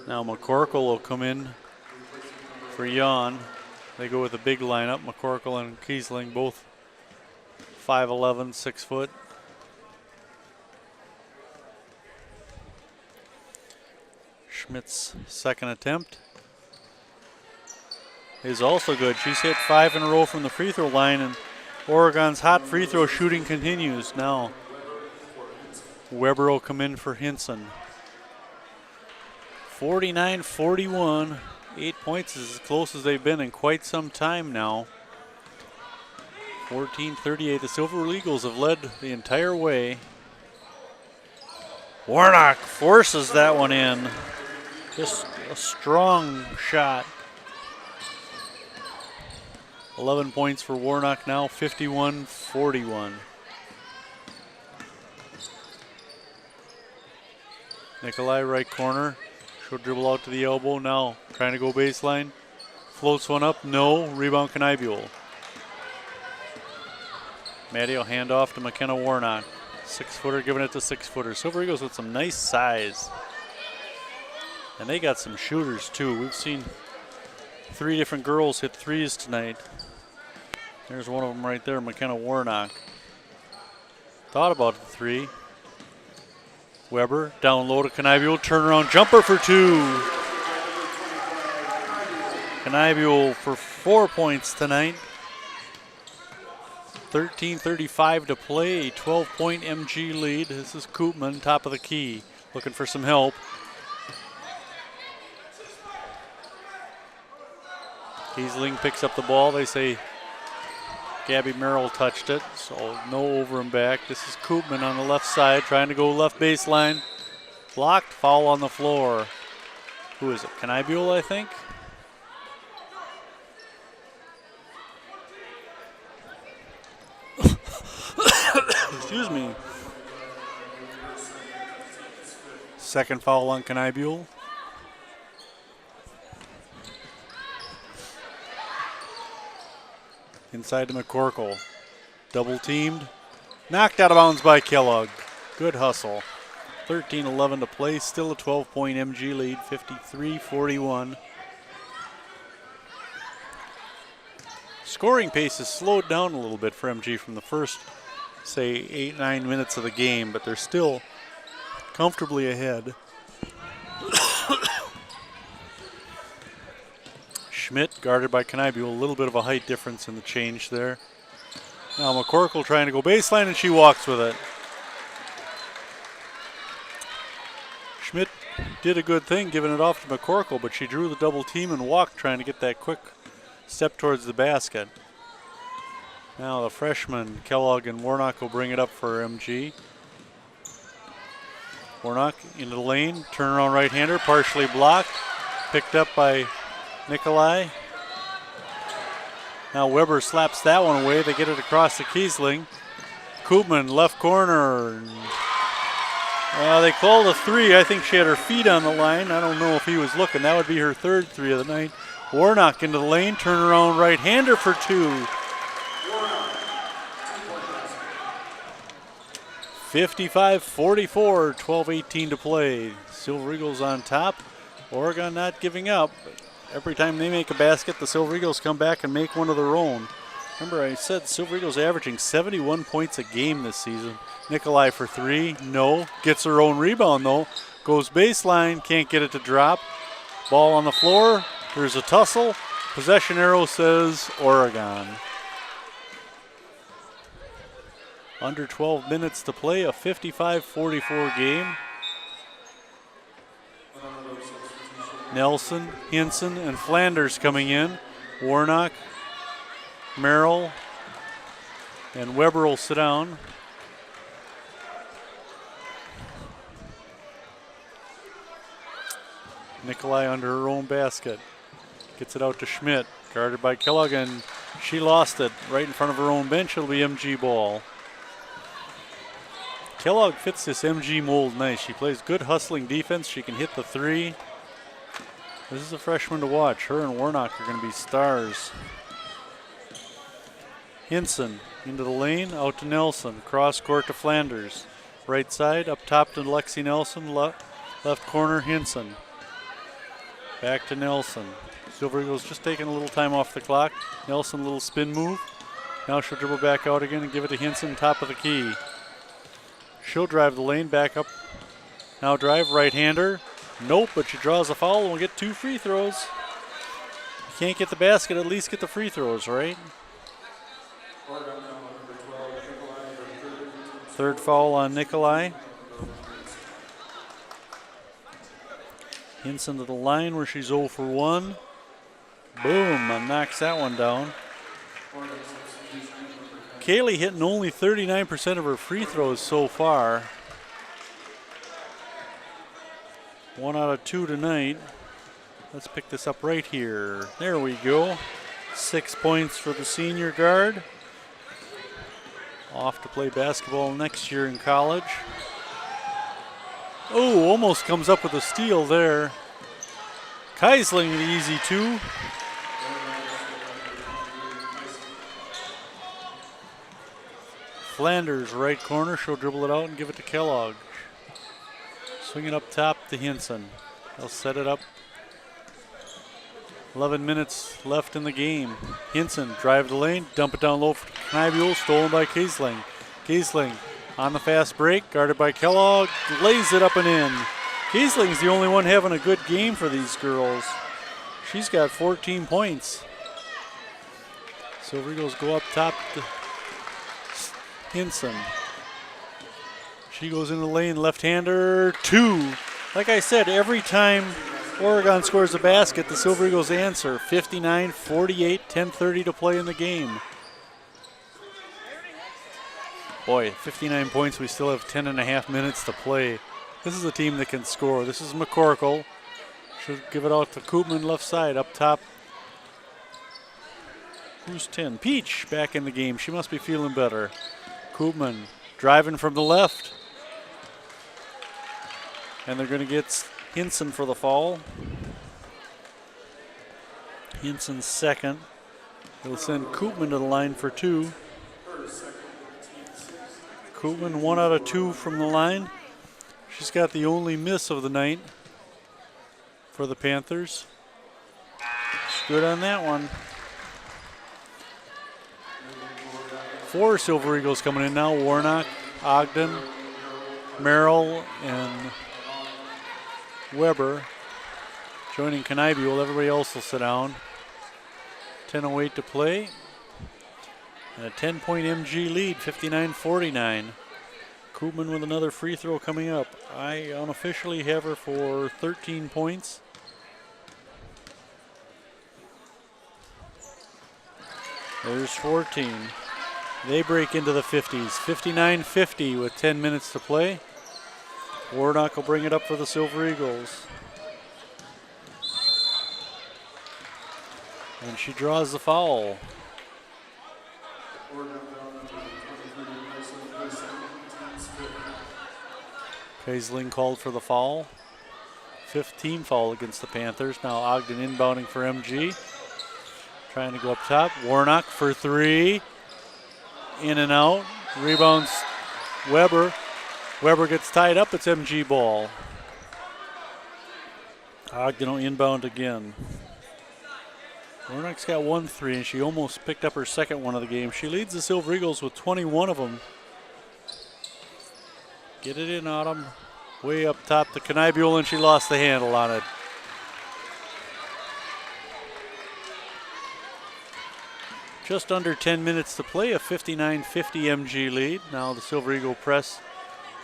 [SPEAKER 1] Now McCorkle will come in for Jan. They go with a big lineup. McCorkle and Kiesling both 5'11", 6 foot. Schmidt's second attempt is also good. She's hit 5 in a row from the free throw line, and Oregon's hot free throw shooting continues. Now Weber will come in for Hinson. 49-41. 8 points is as close as they've been in quite some time now. 14-38. The Silver Eagles have led the entire way. Warnock forces that one in. Just a strong shot. 11 points for Warnock now, 51-41. Nikolai, right corner. She'll dribble out to the elbow now. Trying to go baseline. Floats one up. No. Rebound Kniebuhl. Maddie will hand off to McKenna Warnock. 6-footer giving it to 6-footer. Silver Eagles with some nice size. And they got some shooters too. We've seen 3 different girls hit threes tonight. There's one of them right there, McKenna Warnock. Thought about the 3. Weber down low to Kniebuhl. Turnaround jumper for 2. Kniebuhl for 4 points tonight. 13:35 to play. 12-point MG lead. This is Koopman, top of the key, looking for some help. Kiesling picks up the ball. They say Gabby Merrill touched it, so no over and back. This is Koopman on the left side, trying to go left baseline. Blocked, foul on the floor. Who is it? Kniebuhl, I think? Excuse me. Second foul on Kniebuhl. Inside to McCorkle. Double teamed. Knocked out of bounds by Kellogg. Good hustle. 13:11 to play. Still a 12-point MG lead. 53-41. Scoring pace has slowed down a little bit for MG from the first, say, 8-9 minutes of the game, but they're still comfortably ahead. Schmidt guarded by Kniebuhl. A little bit of a height difference in the change there. Now McCorkle trying to go baseline, and she walks with it. Schmidt did a good thing giving it off to McCorkle, but she drew the double team and walked trying to get that quick step towards the basket. Now the freshmen, Kellogg and Warnock, will bring it up for MG. Warnock into the lane, turnaround right-hander, partially blocked, picked up by Nikolai. Now Weber slaps that one away. They get it across to Kiesling. Koopman, left corner. They called a 3. I think she had her feet on the line. I don't know if he was looking. That would be her 3rd 3 of the night. Warnock into the lane, turnaround right-hander for 2. 55-44, 12-18 to play. Silver Eagles on top. Oregon not giving up. every time they make a basket, the Silver Eagles come back and make one of their own. Remember, I said Silver Eagles averaging 71 points a game this season. Nikolai for three, no. Gets her own rebound, though. Goes baseline, can't get it to drop. Ball on the floor. There's a tussle. Possession arrow says Oregon. Under 12 minutes to play, a 55-44 game. Nelson, Hinson, and Flanders coming in. Warnock, Merrill, and Weber will sit down. Nikolai under her own basket. Gets it out to Schmidt, guarded by Kellogg, and she lost it right in front of her own bench. It'll be MG ball. Kellogg fits this MG mold nice. She plays good hustling defense. She can hit the three. This is a freshman to watch. Her and Warnock are going to be stars. Hinson into the lane, out to Nelson. Cross court to Flanders. Right side, up top to Lexi Nelson. Left corner, Hinson. Back to Nelson. Silver Eagles just taking a little time off the clock. Nelson, a little spin move. Now she'll dribble back out again and give it to Hinson, top of the key. She'll drive the lane, back up. Now drive, right-hander. Nope, but she draws a foul and we'll get 2 free throws. You can't get the basket, at least get the free throws, right? Third foul on Nikolai. Hinson to the line where she's 0 for 1. Boom, and knocks that one down. Kaylee hitting only 39% of her free throws so far. 1 out of 2 tonight. Let's pick this up right here. There we go. 6 points for the senior guard. Off to play basketball next year in college. Oh, almost comes up with a steal there. Keisling the easy 2. Flanders right corner. She'll dribble it out and give it to Kellogg. Swing it up top to Hinson. They'll set it up. 11 minutes left in the game. Hinson drive the lane, dump it down low for Knibule, stolen by Kiesling. Kiesling on the fast break, guarded by Kellogg, lays it up and in. Kiesling's the only one having a good game for these girls. She's got 14 points. Silver Eagles go up top to Hinson. She goes in the lane, left-hander, 2. Like I said, every time Oregon scores a basket, the Silver Eagles answer. 59-48, 10:30 to play in the game. Boy, 59 points, we still have 10.5 minutes to play. This is a team that can score. This is McCorkle. She'll give it out to Koopman, left side, up top. Who's 10? Peach back in the game. She must be feeling better. Koopman driving from the left. And they're going to get Hinson for the foul. Hinson's second. They'll send Koopman to the line for 2. Koopman 1 out of 2 from the line. She's got the only miss of the night for the Panthers. She's good on that one. 4 Silver Eagles coming in now. Warnock, Ogden, Merrill, and Weber joining Knibule. Everybody else will sit down. 10:08 to play. And a 10-point MG lead, 59-49. Koopman with another free throw coming up. I unofficially have her for 13 points. There's 14. They break into the 50s. 59-50 with 10 minutes to play. Warnock will bring it up for the Silver Eagles. And she draws the foul. Kaisling called for the foul. 5th team foul against the Panthers. Now Ogden inbounding for MG. Trying to go up top. Warnock for 3. In and out. Rebounds Weber. Weber gets tied up. It's MG ball. Ogden will inbound again. Warnock's got 1 3, and she almost picked up her second one of the game. She leads the Silver Eagles with 21 of them. Get it in, Autumn. Way up top to Knibule, and she lost the handle on it. Just under 10 minutes to play, a 59-50 MG lead. Now the Silver Eagle press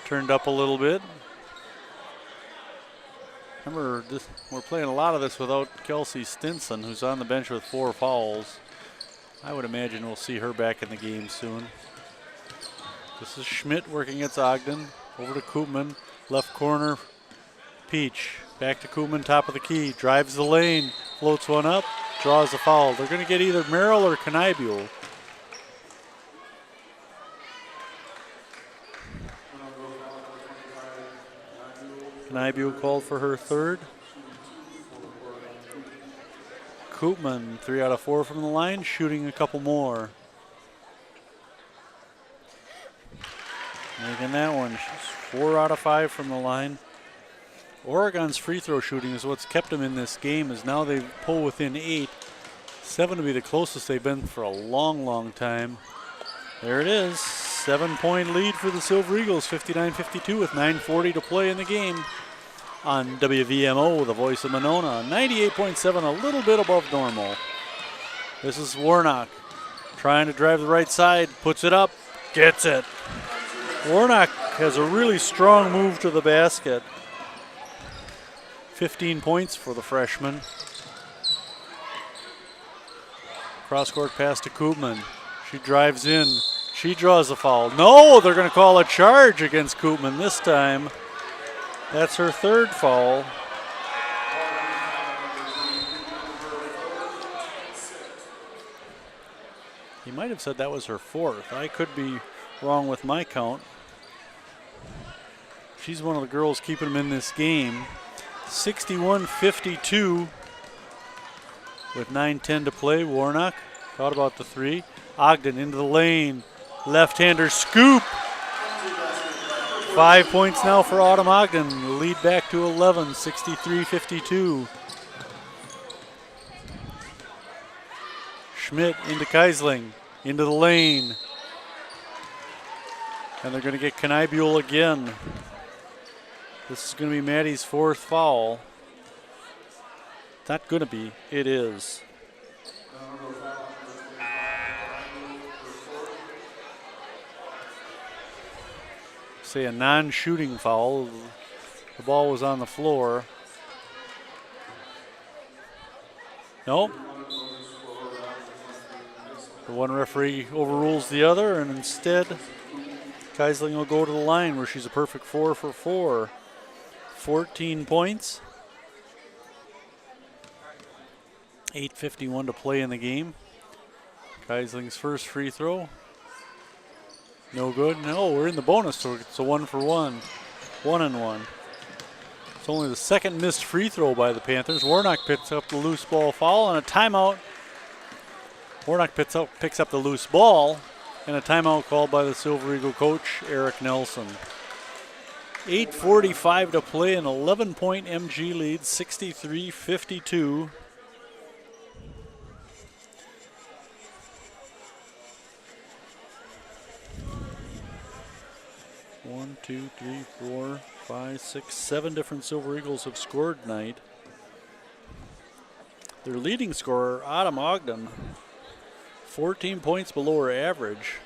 [SPEAKER 1] turned up a little bit. Remember, we're playing a lot of this without Kelsey Stinson, who's on the bench with 4 fouls. I would imagine we'll see her back in the game soon. This is Schmidt working against Ogden. Over to Koopman, left corner, Peach. Back to Koopman, top of the key. Drives the lane, floats one up, draws a foul. They're going to get either Merrill or Knibule. Knibule called for her third. Koopman, 3 out of 4 from the line, shooting a couple more. Making that one. She's 4 out of 5 from the line. Oregon's free throw shooting is what's kept them in this game, as now they pull within 8. 7 to be the closest they've been for a long, long time. There it is. 7-point lead for the Silver Eagles, 59-52 with 9:40 to play in the game. On WVMO, the voice of Monona, 98.7, a little bit above normal. This is Warnock trying to drive the right side, puts it up, gets it. Warnock has a really strong move to the basket. 15 points for the freshman. Cross-court pass to Koopman. She drives in. She draws a foul. No, they're going to call a charge against Koopman this time. That's her third foul. He might have said that was her fourth. I could be wrong with my count. She's one of the girls keeping them in this game. 61-52 with 9:10 to play. Warnock thought about the 3. Ogden into the lane. Left-hander scoop. 5 points now for Autumn Ogden. Lead back to 11, 63-52. Schmidt into Keisling. Into the lane. And they're going to get Knibule again. This is going to be Maddie's 4th foul. Not going to be. It is. Say a non-shooting foul. The ball was on the floor. Nope. The one referee overrules the other, and instead Keisling will go to the line where she's a perfect 4 for 4. 14 points. 8:51 to play in the game. Keisling's first free throw. No good. No, we're in the bonus, so it's a 1 for 1. 1-1. It's only the second missed free throw by the Panthers. Warnock picks up the loose ball foul and a timeout. Warnock picks up the loose ball and a timeout called by the Silver Eagle coach, Eric Nelson. 8:45 to play, an 11-point MG lead, 63-52. One, two, three, four, five, six, 7 different Silver Eagles have scored tonight. Their leading scorer, Autumn Ogden, 14 points below her average.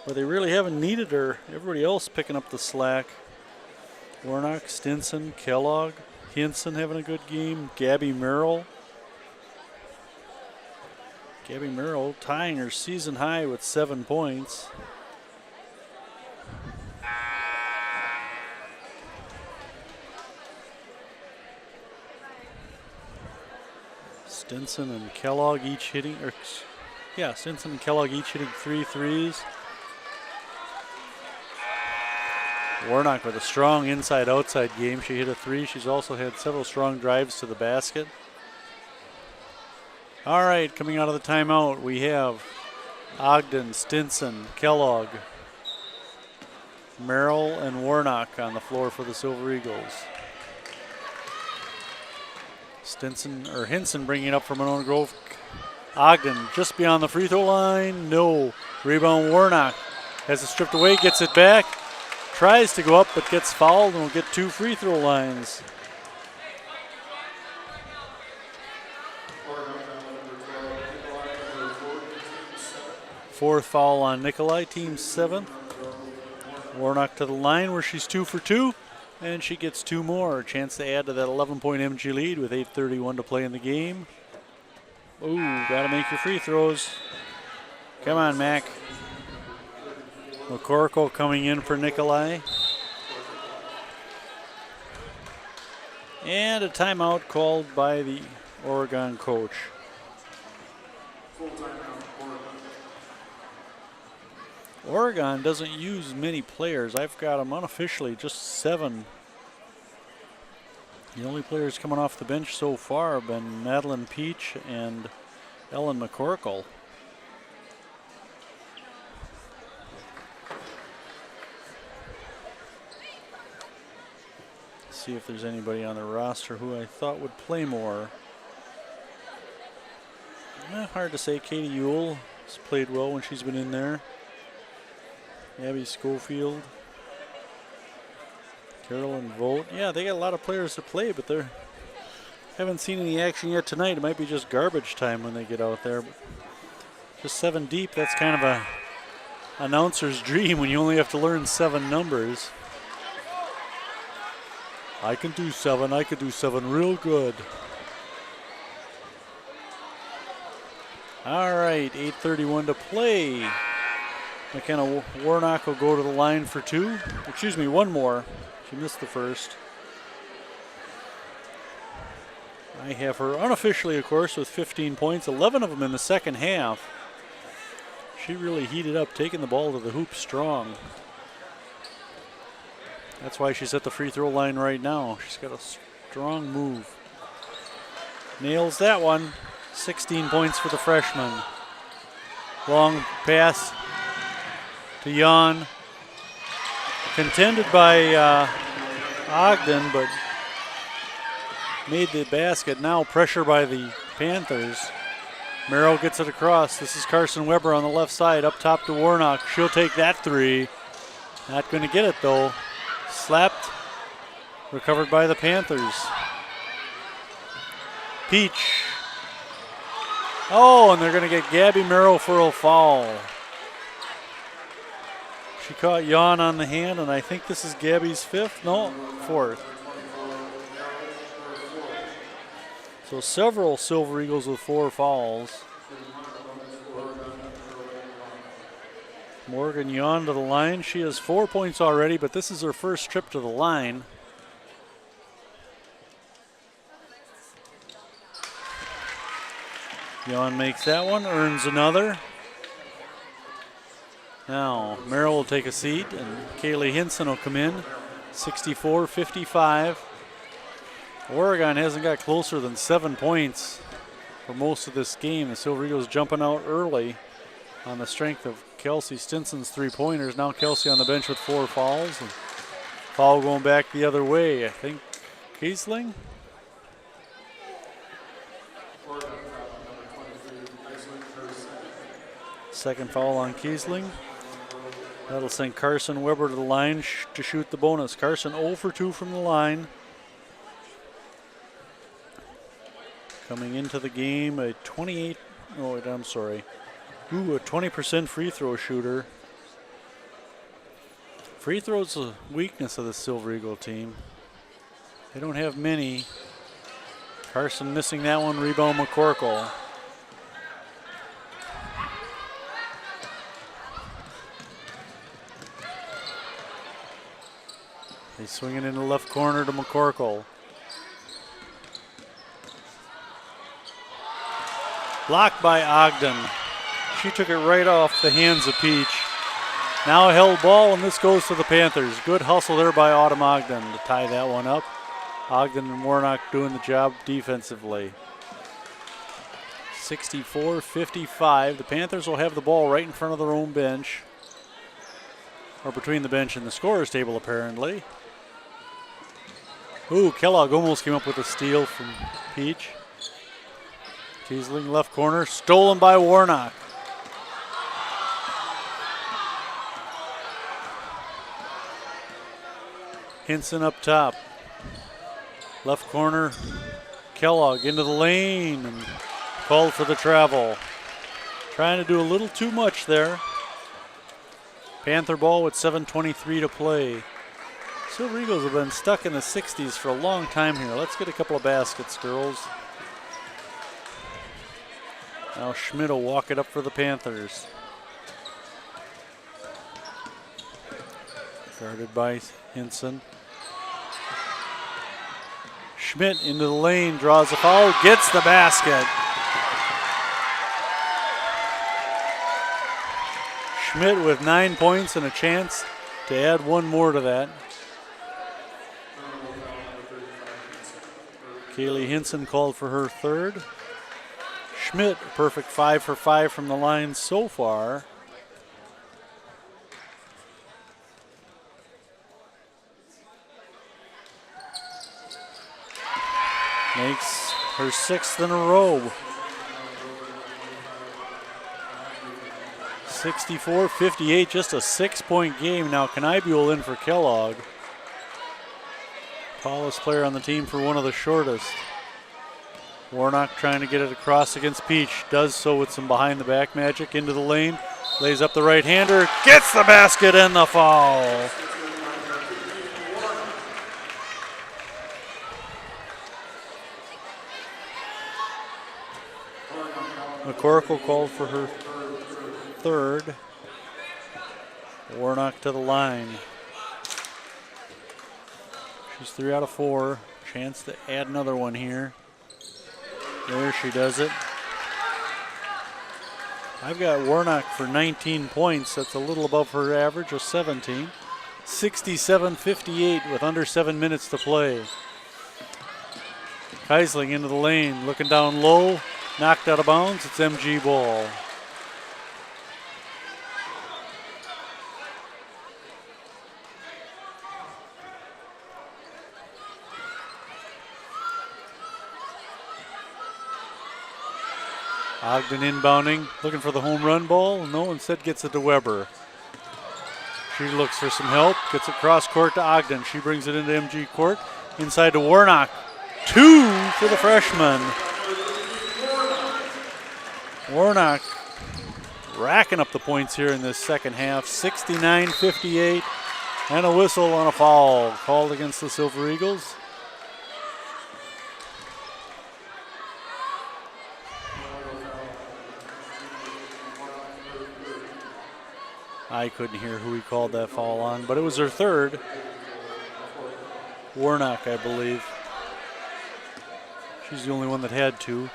[SPEAKER 1] But they really haven't needed her. Everybody else picking up the slack. Warnock, Stinson, Kellogg, Hinson having a good game. Gabby Merrill. Gabby Merrill tying her season high with 7 points. Stinson and Kellogg each hitting, Stinson and Kellogg each hitting 3 threes. Warnock with a strong inside-outside game. She hit a 3. She's also had several strong drives to the basket. All right, coming out of the timeout, we have Ogden, Stinson, Kellogg, Merrill, and Warnock on the floor for the Silver Eagles. Hinson bringing it up for Monona Grove. Ogden just beyond the free throw line. No. Rebound Warnock. Has it stripped away, gets it back. Tries to go up but gets fouled and will get 2 free throw lines. Fourth foul on Nikolai, team 7th. Warnock to the line where she's 2 for 2. And she gets 2 more. Chance to add to that 11-point MG lead with 8:31 to play in the game. Ooh, gotta make your free throws. Come on, Mac. McCorkle coming in for Nikolai. And a timeout called by the Oregon coach. Oregon doesn't use many players. I've got them unofficially, just 7. The only players coming off the bench so far have been Madeline Peach and Ellen McCorkle. See if there's anybody on the roster who I thought would play more. Hard to say. Katie Ewell has played well when she's been in there. Abby Schofield. Carolyn Vogt. Yeah, they got a lot of players to play, but they haven't seen any action yet tonight. It might be just garbage time when they get out there. But just 7 deep, that's kind of a announcer's dream when you only have to learn 7 numbers. I can do 7. I could do 7 real good. All right, 8:31 to play. McKenna Warnock will go to the line for 2. Excuse me, 1 more. She missed the first. I have her unofficially, of course, with 15 points, 11 of them in the second half. She really heated up, taking the ball to the hoop strong. That's why she's at the free throw line right now. She's got a strong move. Nails that one. 16 points for the freshman. Long pass to Jan. Contended by Ogden, but made the basket. Now pressure by the Panthers. Merrill gets it across. This is Carson Weber on the left side, up top to Warnock. She'll take that 3. Not going to get it though. Slapped. Recovered by the Panthers. Peach. Oh, and they're going to get Gabby Merrill for a foul. She caught Jan on the hand, and I think this is Gabby's 5th? No, 4th. So several Silver Eagles with 4 fouls. Morgan Jan to the line. She has 4 points already, but this is her first trip to the line. Jan makes that one, earns another. Now, Merrill will take a seat, and Kaylee Hinson will come in. 64-55. Oregon hasn't got closer than 7 points for most of this game. The Silver Eagles jumping out early on the strength of Kelsey Stinson's 3-pointers. Now Kelsey on the bench with 4 fouls. And foul going back the other way. I think Kiesling. Second foul on Kiesling. That'll send Carson Weber to the line to shoot the bonus. Carson 0 for 2 from the line. Coming into the game, a 20% free throw shooter. Free throw's a weakness of the Silver Eagle team. They don't have many. Carson missing that one, rebound McCorkle. He's swinging in the left corner to McCorkle. Blocked by Ogden. She took it right off the hands of Peach. Now a held ball, and this goes to the Panthers. Good hustle there by Autumn Ogden to tie that one up. Ogden and Warnock doing the job defensively. 64-55. The Panthers will have the ball right in front of their own bench. Or between the bench and the scorer's table, apparently. Ooh, Kellogg almost came up with a steal from Peach. Kiesling left corner, stolen by Warnock. Hinson up top. Left corner, Kellogg into the lane and called for the travel. Trying to do a little too much there. Panther ball with 7:23 to play. Silver Eagles have been stuck in the 60s for a long time here. Let's get a couple of baskets, girls. Now Schmidt will walk it up for the Panthers. Guarded by Hinson. Schmidt into the lane, draws a foul, gets the basket. Schmidt with 9 points and a chance to add one more to that. Kaylee Hinson called for her third. Schmidt, a perfect 5 for 5 from the line so far. Makes her 6th in a row. 64-58, just a 6-point game. Now Kniebuhl in for Kellogg. Tallest player on the team for one of the shortest. Warnock trying to get it across against Peach. Does so with some behind the back magic into the lane. Lays up the right-hander, gets the basket and the foul. McCorkle called for her third. Warnock to the line. She's 3 out of 4. Chance to add another one here. There she does it. I've got Warnock for 19 points. That's a little above her average of 17. 67-58 with under 7 minutes to play. Kiesling into the lane, looking down low. Knocked out of bounds. It's MG ball. Ogden inbounding, looking for the home run ball. No, instead gets it to Weber. She looks for some help, gets it cross court to Ogden. She brings it into MG court. Inside to Warnock. 2 for the freshman. Warnock racking up the points here in this second half. 69-58, and a whistle on a foul called against the Silver Eagles. I couldn't hear who he called that foul on, but it was her third. Warnock, I believe. She's the only one that had 2.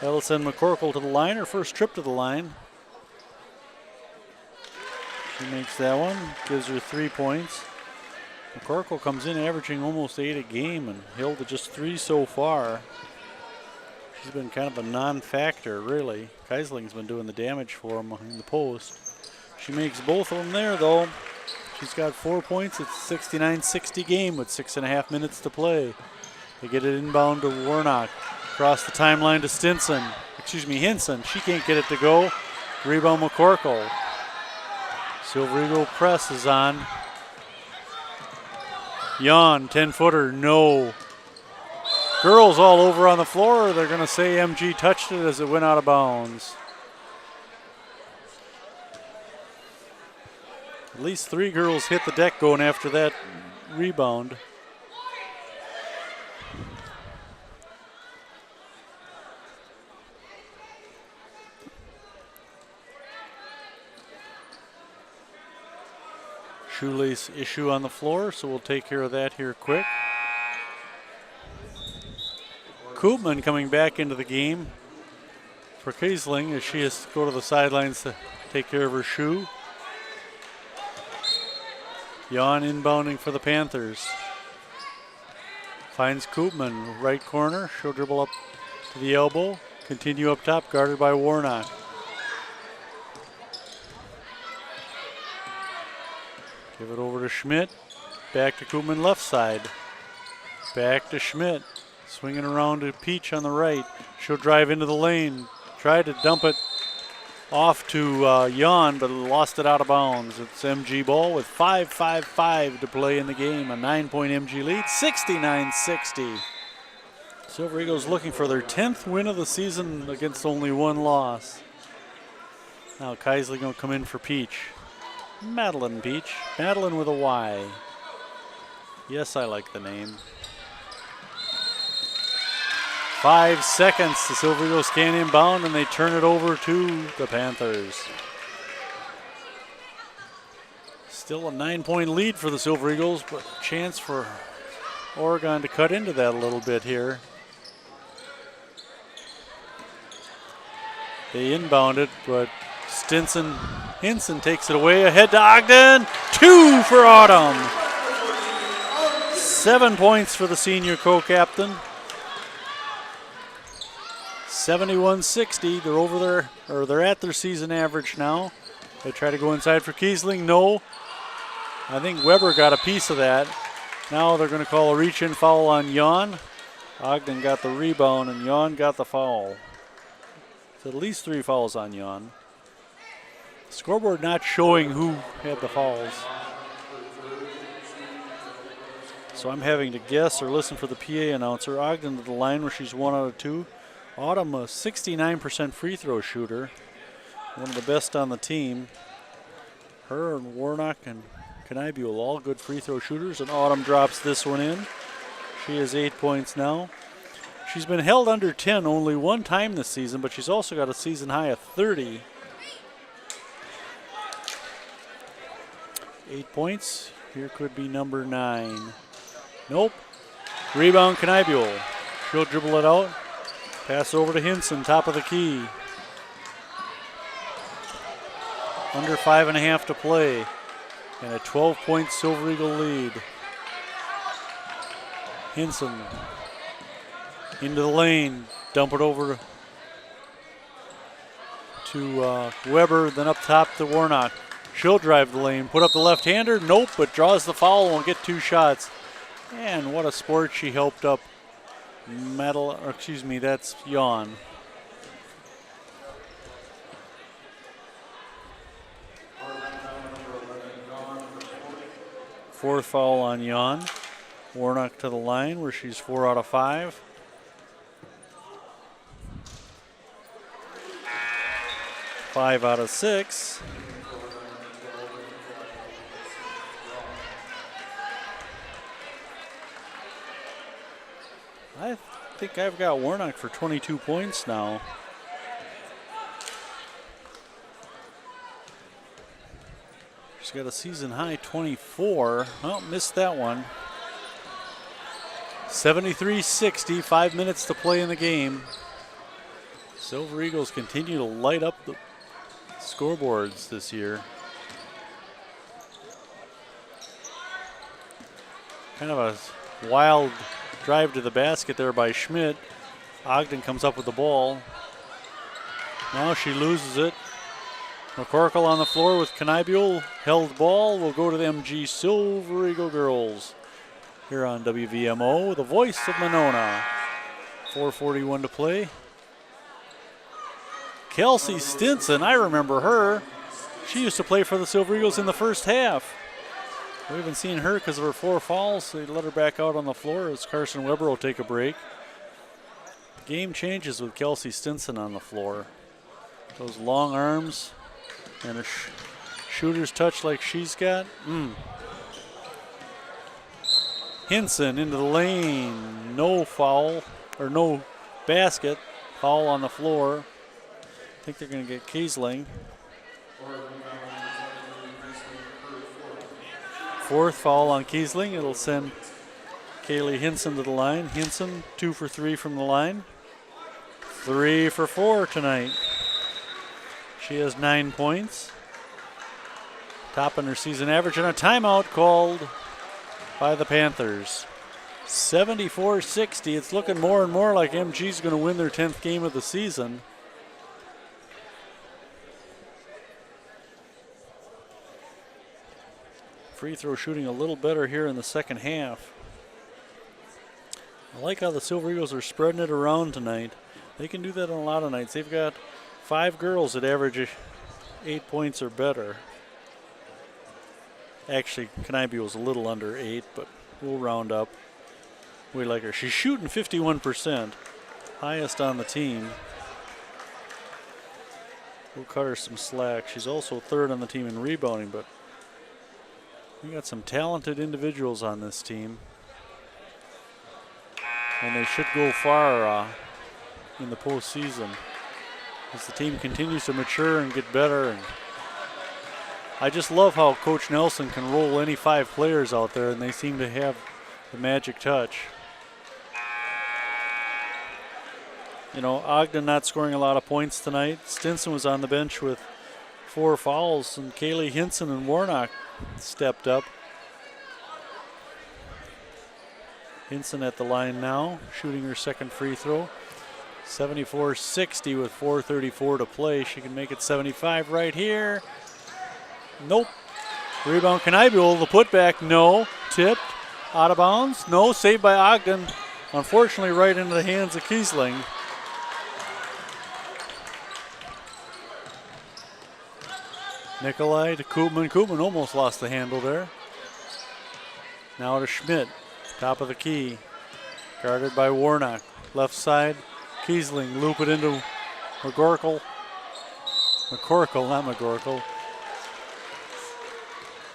[SPEAKER 1] That'll send McCorkle to the line, her first trip to the line. She makes that one, gives her 3 points. McCorkle comes in averaging almost 8 a game and held to just 3 so far. She's been kind of a non-factor, really. Kiesling's been doing the damage for him in the post. She makes both of them there, though. She's got 4 points. It's 69-60 game with 6.5 minutes to play. They get it inbound to Warnock. Across the timeline to Hinson. She can't get it to go. Rebound McCorkle. Silver Eagle press is on. Yon, 10-footer, no. Girls all over on the floor. They're going to say MG touched it as it went out of bounds. At least 3 girls hit the deck going after that rebound. Shoelace issue on the floor, so we'll take care of that here quick. Koopman coming back into the game for Kiesling as she has to go to the sidelines to take care of her shoe. Jan inbounding for the Panthers. Finds Koopman, right corner. She'll dribble up to the elbow. Continue up top, guarded by Warnock. Give it over to Schmidt. Back to Koopman left side. Back to Schmidt. Swinging around to Peach on the right. She'll drive into the lane. Tried to dump it off to Jan, but lost it out of bounds. It's MG ball with 5:55 to play in the game. A 9-point MG lead, 69-60. Silver Eagles looking for their 10th win of the season against only one loss. Now Keisley going to come in for Peach. Madeline Peach. Madeline with a Y. Yes, I like the name. 5 seconds. The Silver Eagles can inbound and they turn it over to the Panthers. Still a 9-point lead for the Silver Eagles, but a chance for Oregon to cut into that a little bit here. They inbound it, but Hinson takes it away. Ahead to Ogden. 2 for Autumn. 7 points for the senior co-captain. 71-60. They're over there, or they're at their season average now. They try to go inside for Kiesling. No. I think Weber got a piece of that. Now they're going to call a reach-in foul on Jan. Ogden got the rebound and Jan got the foul. It's at least 3 fouls on Jan. Scoreboard not showing who had the fouls. So I'm having to guess or listen for the PA announcer. Ogden to the line where she's 1 out of 2. Autumn, a 69% free throw shooter. One of the best on the team. Her and Warnock and Kniebuhl, all good free throw shooters. And Autumn drops this one in. She has 8 points now. She's been held under 10 only one time this season, but she's also got a season high of 30. 8 points. Here could be number 9. Nope. Rebound Kniebuhl. She'll dribble it out. Pass over to Hinson, top of the key. Under 5.5 to play. And a 12-point Silver Eagle lead. Hinson into the lane. Dump it over to Weber, then up top to Warnock. She'll drive the lane, put up the left-hander. Nope, but draws the foul and will get 2 shots. And what a sport she helped up. That's Jan. Fourth foul on Jan. Warnock to the line where she's 4 out of 5. Five out of 6. I think I've got Warnock for 22 points now. She's got a season high 24. Oh, missed that one. 73-60, 5 minutes to play in the game. Silver Eagles continue to light up the scoreboards this year. Kind of a wild drive to the basket there by Schmidt. Ogden comes up with the ball. Now she loses it. McCorkle on the floor with Kniebuhl. Held ball will go to the MG Silver Eagle girls here on WVMO, the voice of Monona. 4:41 to play. Kelsey Stinson, I remember her. She used to play for the Silver Eagles in the first half. We haven't seen her because of her 4 fouls. So they let her back out on the floor as Carson Weber will take a break. The game changes with Kelsey Stinson on the floor. Those long arms and a shooter's touch like she's got. Hinson into the lane. No foul, or no basket. Foul on the floor. I think they're going to get Kiesling. 4th foul on Kiesling. It'll send Kaylee Hinson to the line. Hinson 2 for 3 from the line. 3 for 4 tonight. She has 9 points. Topping her season average, and a timeout called by the Panthers. 74-60. It's looking more and more like MG's going to win their 10th game of the season. Free throw shooting a little better here in the second half. I like how the Silver Eagles are spreading it around tonight. They can do that on a lot of nights. They've got 5 girls that average 8 points or better. Actually, Canibeau's a little under 8, but we'll round up. We like her. She's shooting 51%, highest on the team. We'll cut her some slack. She's also 3rd on the team in rebounding, but we got some talented individuals on this team. And they should go far in the postseason as the team continues to mature and get better. And I just love how Coach Nelson can roll any 5 players out there, and they seem to have the magic touch. You know, Ogden not scoring a lot of points tonight. Stinson was on the bench with 4 fouls, and Kaylee Hinson and Warnock stepped up. Hinson at the line now, shooting her second free throw. 74-60 with 4:34 to play. She can make it 75 right here. Nope. Rebound Canibeau, the putback, no. Tipped, out of bounds, no. Saved by Ogden. Unfortunately, right into the hands of Kiesling. Nikolai to Koopman. Koopman almost lost the handle there. Now to Schmidt, top of the key. Guarded by Warnock. Left side, Kiesling. Loop it into McCorkle. McCorkle, not McCorkle.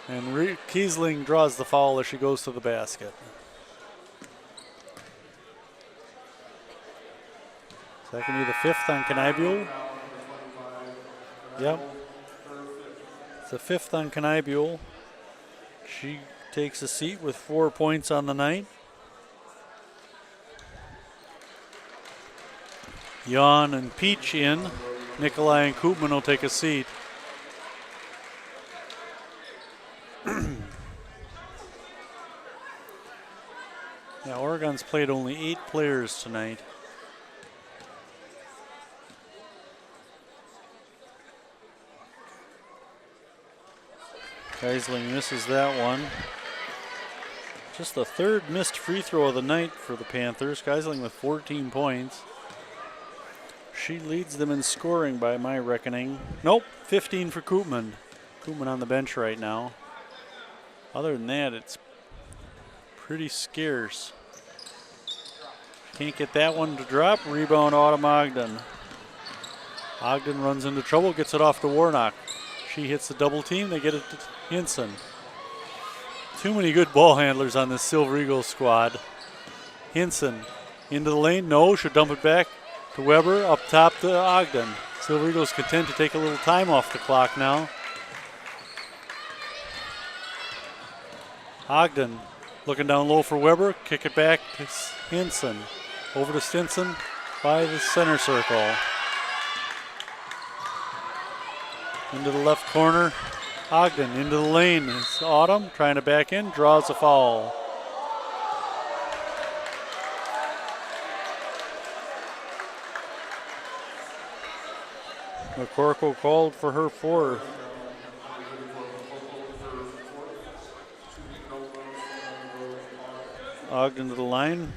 [SPEAKER 1] And Kiesling draws the foul as she goes to the basket. So that can be the 5th on Canibeau. Yep. It's the 5th on Canibeau. She takes a seat with 4 points on the night. Jan and Peach in. Nikolai and Koopman will take a seat. Yeah, Oregon's played only 8 players tonight. Kiesling misses that one. Just the 3rd missed free throw of the night for the Panthers. Kiesling with 14 points. She leads them in scoring by my reckoning. Nope, 15 for Koopman. Koopman on the bench right now. Other than that, it's pretty scarce. Can't get that one to drop. Rebound Autumn Ogden. Ogden runs into trouble, gets it off to Warnock. She hits the double team, they get it to Hinson. Too many good ball handlers on this Silver Eagles squad. Hinson into the lane, no, should dump it back to Weber, up top to Ogden. Silver Eagles content to take a little time off the clock now. Ogden looking down low for Weber, kick it back to Hinson. Over to Stinson by the center circle. Into the left corner, Ogden into the lane. It's Autumn trying to back in, draws a foul. McCorkle called for her 4th. Ogden to the line.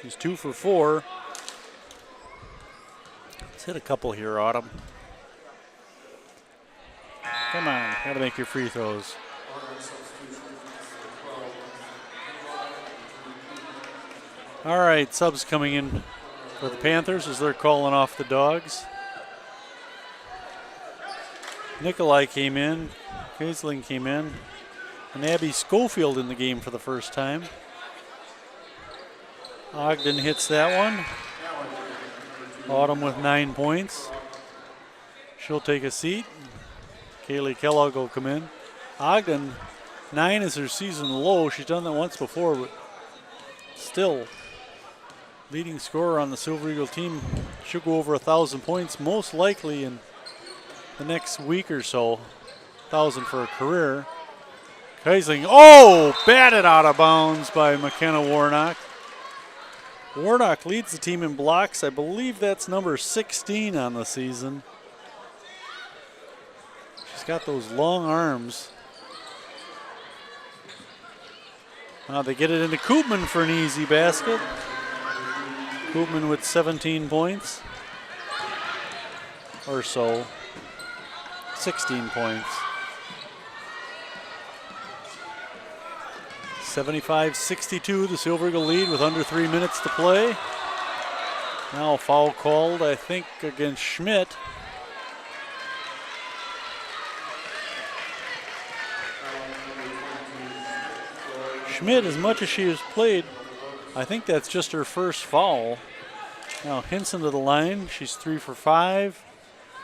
[SPEAKER 1] She's 2 for 4. Let's hit a couple here, Autumn. Come on, gotta make your free throws. All right, subs coming in for the Panthers as they're calling off the Dogs. Nikolai came in, Kiesling came in, and Abby Schofield in the game for the first time. Ogden hits that one. Autumn with 9 points. She'll take a seat. Kaylee Kellogg will come in. Ogden, 9 is her season low. She's done that once before, but still leading scorer on the Silver Eagle team. She'll go over 1,000 points, most likely in the next week or so. 1,000 for a career. Kiesling, batted out of bounds by McKenna Warnock. Warnock leads the team in blocks. I believe that's number 16 on the season. She's got those long arms. Now they get it into Koopman for an easy basket. Koopman with 17 points or so. 16 points. 75-62, the Silver Eagle lead with under 3 minutes to play. Now a foul called, I think, against Schmidt. Schmidt, as much as she has played, I think that's just her first foul. Now Hinson to the line. She's 3 for 5,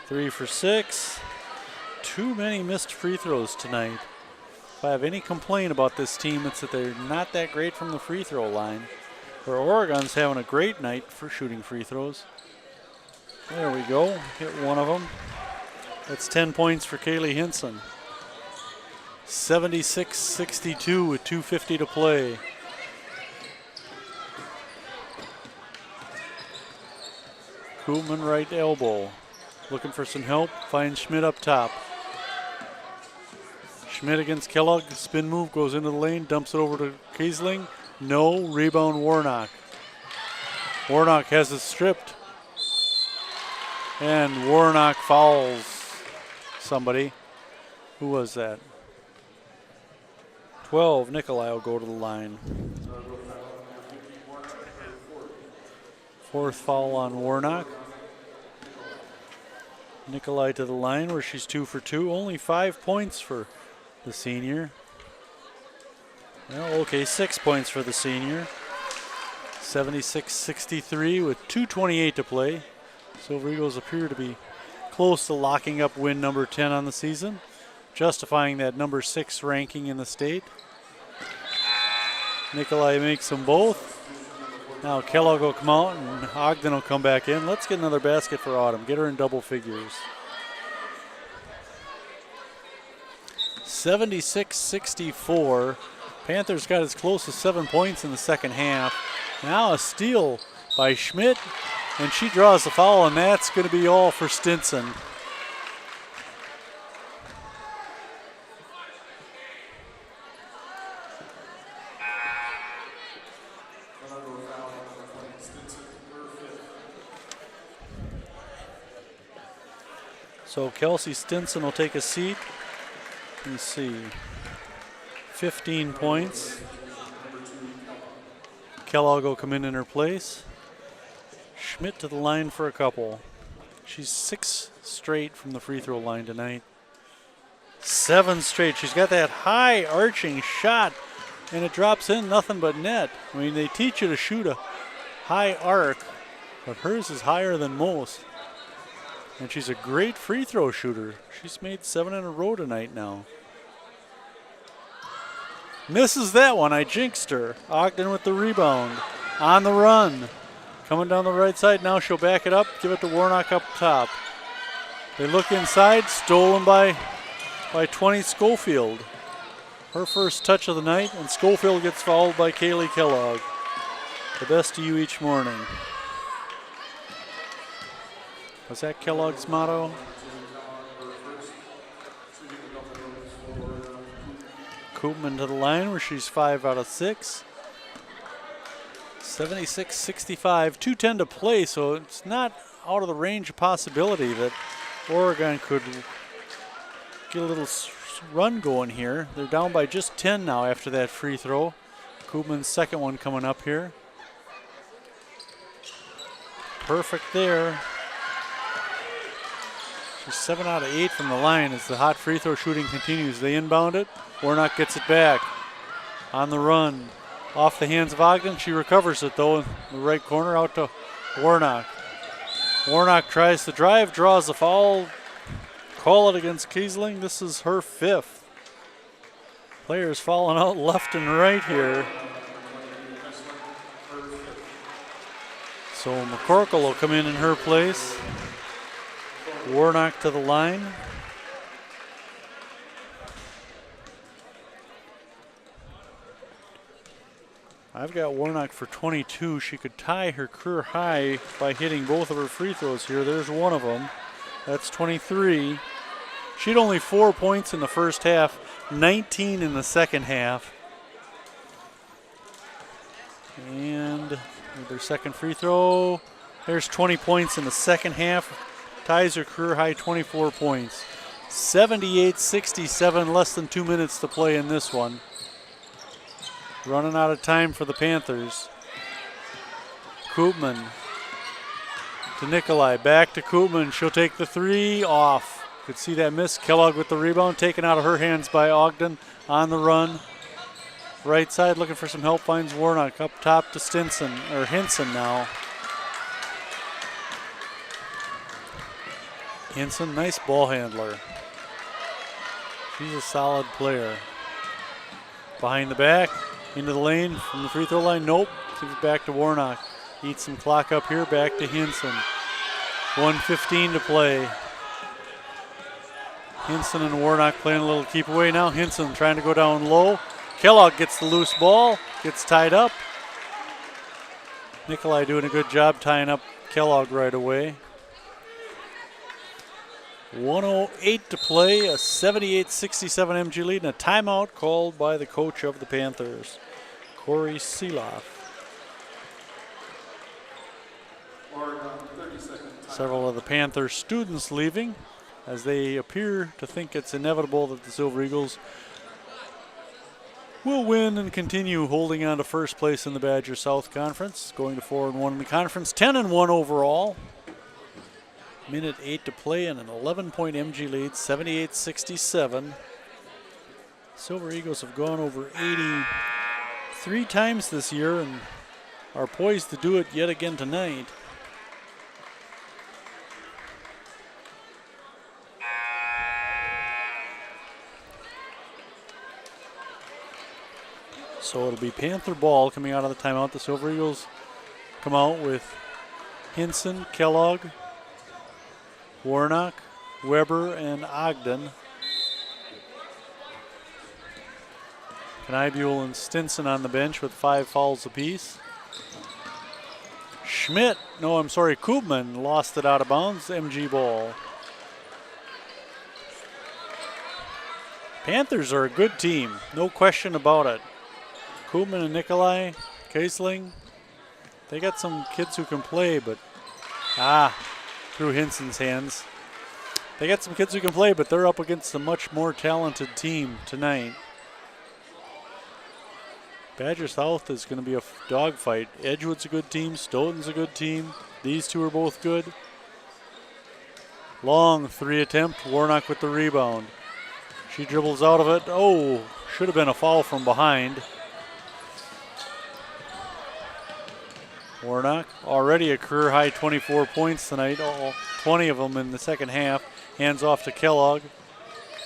[SPEAKER 1] 3 for 6. Too many missed free throws tonight. If I have any complaint about this team, it's that they're not that great from the free throw line. Where Oregon's having a great night for shooting free throws. There we go, hit one of them. That's 10 points for Kaylee Hinson. 76-62 with 2:50 to play. Koopman right elbow. Looking for some help, finds Schmidt up top. Schmidt against Kellogg, spin move, goes into the lane, dumps it over to Kiesling. No, rebound Warnock. Warnock has it stripped. And Warnock fouls somebody. Who was that? 12, Nikolai will go to the line. Fourth foul on Warnock. Nikolai to the line where she's 2 for 2. Only 5 points for the senior. Well, okay, 6 points for the senior. 76-63 with 2:28 to play. Silver Eagles appear to be close to locking up win number 10 on the season, justifying that number 6 ranking in the state. Nikolai makes them both. Now Kellogg will come out and Ogden will come back in. Let's get another basket for Autumn. Get her in double figures. 76-64. Panthers got as close as 7 points in the second half. Now a steal by Schmidt, and she draws the foul, and that's going to be all for Stinson. So Kelsey Stinson will take a seat. Let's see. 15 points. Kellogg will come in her place. Schmidt to the line for a couple. She's 6 straight from the free throw line tonight. 7 straight. She's got that high arching shot, and it drops in nothing but net. I mean, they teach you to shoot a high arc, but hers is higher than most. And she's a great free throw shooter. She's made 7 in a row tonight now. Misses that one. I jinxed her. Ogden with the rebound. On the run. Coming down the right side. Now she'll back it up. Give it to Warnock up top. They look inside. Stolen by 20 Schofield. Her first touch of the night. And Schofield gets fouled by Kaylee Kellogg. The best to you each morning. Was that Kellogg's motto? Koopman to the line where she's 5 out of 6. 76-65, 2:10 to play, so it's not out of the range of possibility that Oregon could get a little run going here. They're down by just 10 now after that free throw. Koopman's second one coming up here. Perfect there. She's 7 out of 8 from the line as the hot free throw shooting continues. They inbound it. Warnock gets it back. On the run. Off the hands of Ogden. She recovers it though in the right corner out to Warnock. Warnock tries to drive, draws the foul. Call it against Kiesling. This is her 5th. Players falling out left and right here. So McCorkle will come in her place. Warnock to the line. I've got Warnock for 22. She could tie her career high by hitting both of her free throws here. There's one of them. That's 23. She had only 4 points in the first half, 19 in the second half. And with their second free throw. There's 20 points in the second half. Ties her career high 24 points. 78-67, less than 2 minutes to play in this one. Running out of time for the Panthers. Koopman to Nikolai, back to Koopman. She'll take the three, off. Could see that miss. Kellogg with the rebound, taken out of her hands by Ogden on the run. Right side looking for some help, finds Warnock. Up top to Hinson now. Hinson, nice ball handler. She's a solid player. Behind the back, into the lane from the free throw line. Nope, gives it back to Warnock. Eats some clock up here, back to Hinson. 1:15 to play. Hinson and Warnock playing a little keep away now. Hinson trying to go down low. Kellogg gets the loose ball, gets tied up. Nikolai doing a good job tying up Kellogg right away. 1:08 to play, a 78-67 MG lead, and a timeout called by the coach of the Panthers, Corey Seeloff. Several of the Panthers students leaving as they appear to think it's inevitable that the Silver Eagles will win and continue holding on to first place in the Badger South Conference, going to 4-1 in the conference, 10-1 overall. Minute 8 to play and an 11-point MG lead, 78-67. Silver Eagles have gone over 80 3 times this year and are poised to do it yet again tonight. So it'll be Panther ball coming out of the timeout. The Silver Eagles come out with Hinson, Kellogg, Warnock, Weber, and Ogden. Kniebuhl and Stinson on the bench with 5 fouls apiece. Koopman lost it out of bounds. MG ball. Panthers are a good team, no question about it. Koopman and Nikolai, Kaesling, they got some kids who can play, but through Hinson's hands. They got some kids who can play, but they're up against a much more talented team tonight. Badger South is going to be a dogfight. Edgewood's a good team. Stoughton's a good team. These two are both good. Long 3 attempt. Warnock with the rebound. She dribbles out of it. Oh, should have been a foul from behind. Warnock already a career high 24 points tonight. 20 of them in the second half. Hands off to Kellogg.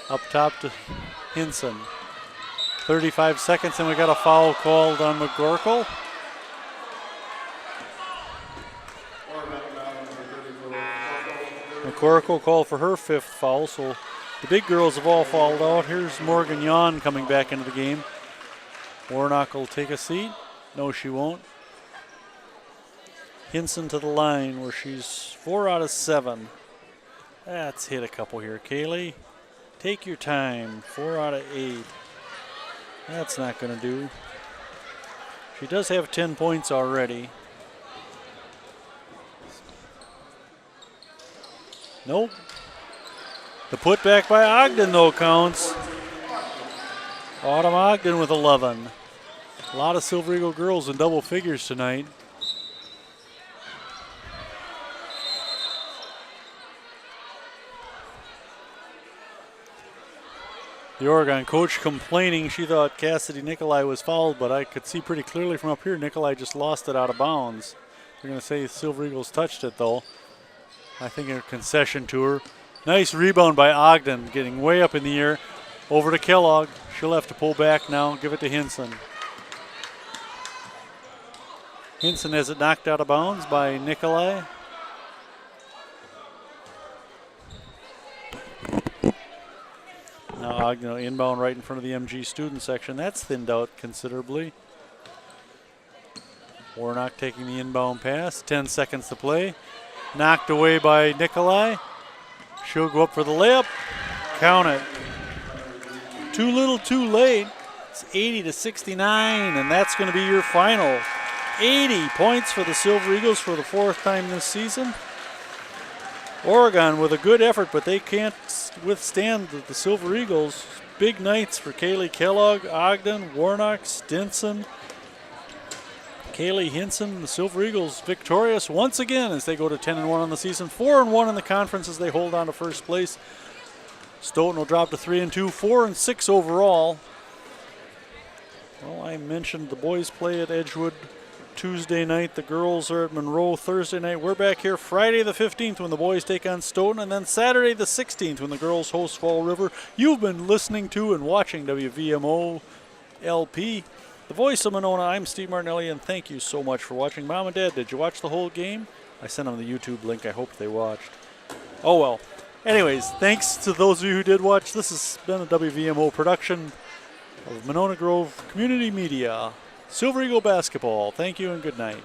[SPEAKER 1] Up top to Hinson. 35 seconds and we got a foul called on McCorkle. McCorkle called for her 5th foul, so the big girls have all fouled out. Here's Morgan Yon coming back into the game. Warnock will take a seat. No, she won't. Hinson to the line where she's 4 out of 7. Let's hit a couple here. Kaylee, take your time. 4 out of 8. That's not going to do. She does have 10 points already. Nope. The putback by Ogden, though, counts. Autumn Ogden with 11. A lot of Silver Eagle girls in double figures tonight. The Oregon coach complaining she thought Cassidy Nikolai was fouled, but I could see pretty clearly from up here Nikolai just lost it out of bounds. They're going to say Silver Eagles touched it, though. I think a concession to her. Nice rebound by Ogden, getting way up in the air. Over to Kellogg. She'll have to pull back now, give it to Hinson. Hinson has it knocked out of bounds by Nikolai. Now Ogden inbound right in front of the MG student section. That's thinned out considerably. Warnock taking the inbound pass. 10 seconds to play. Knocked away by Nikolai. She'll go up for the layup. Count it. Too little, too late. It's 80-69, and that's going to be your final. 80 points for the Silver Eagles for the 4th time this season. Oregon with a good effort, but they can't withstand the Silver Eagles. Big nights for Kaylee Kellogg, Ogden, Warnock, Stinson, Kaylee Hinson. The Silver Eagles victorious once again as they go to 10-1 on the season, 4-1 in the conference as they hold on to first place. Stoughton will drop to 3-2, 4-6 overall. Well, I mentioned the boys play at Edgewood Tuesday night. The girls are at Monroe Thursday night. We're back here Friday the 15th when the boys take on Stoughton, and then Saturday the 16th when the girls host Fall River. You've been listening to and watching WVMO LP, the voice of Monona. I'm Steve Martinelli, and thank you so much for watching. Mom and Dad, did you watch the whole game? I sent them the YouTube link. I hope they watched. Oh, well. Anyways, thanks to those of you who did watch. This has been a WVMO production of Monona Grove Community Media. Silver Eagle Basketball. Thank you and good night.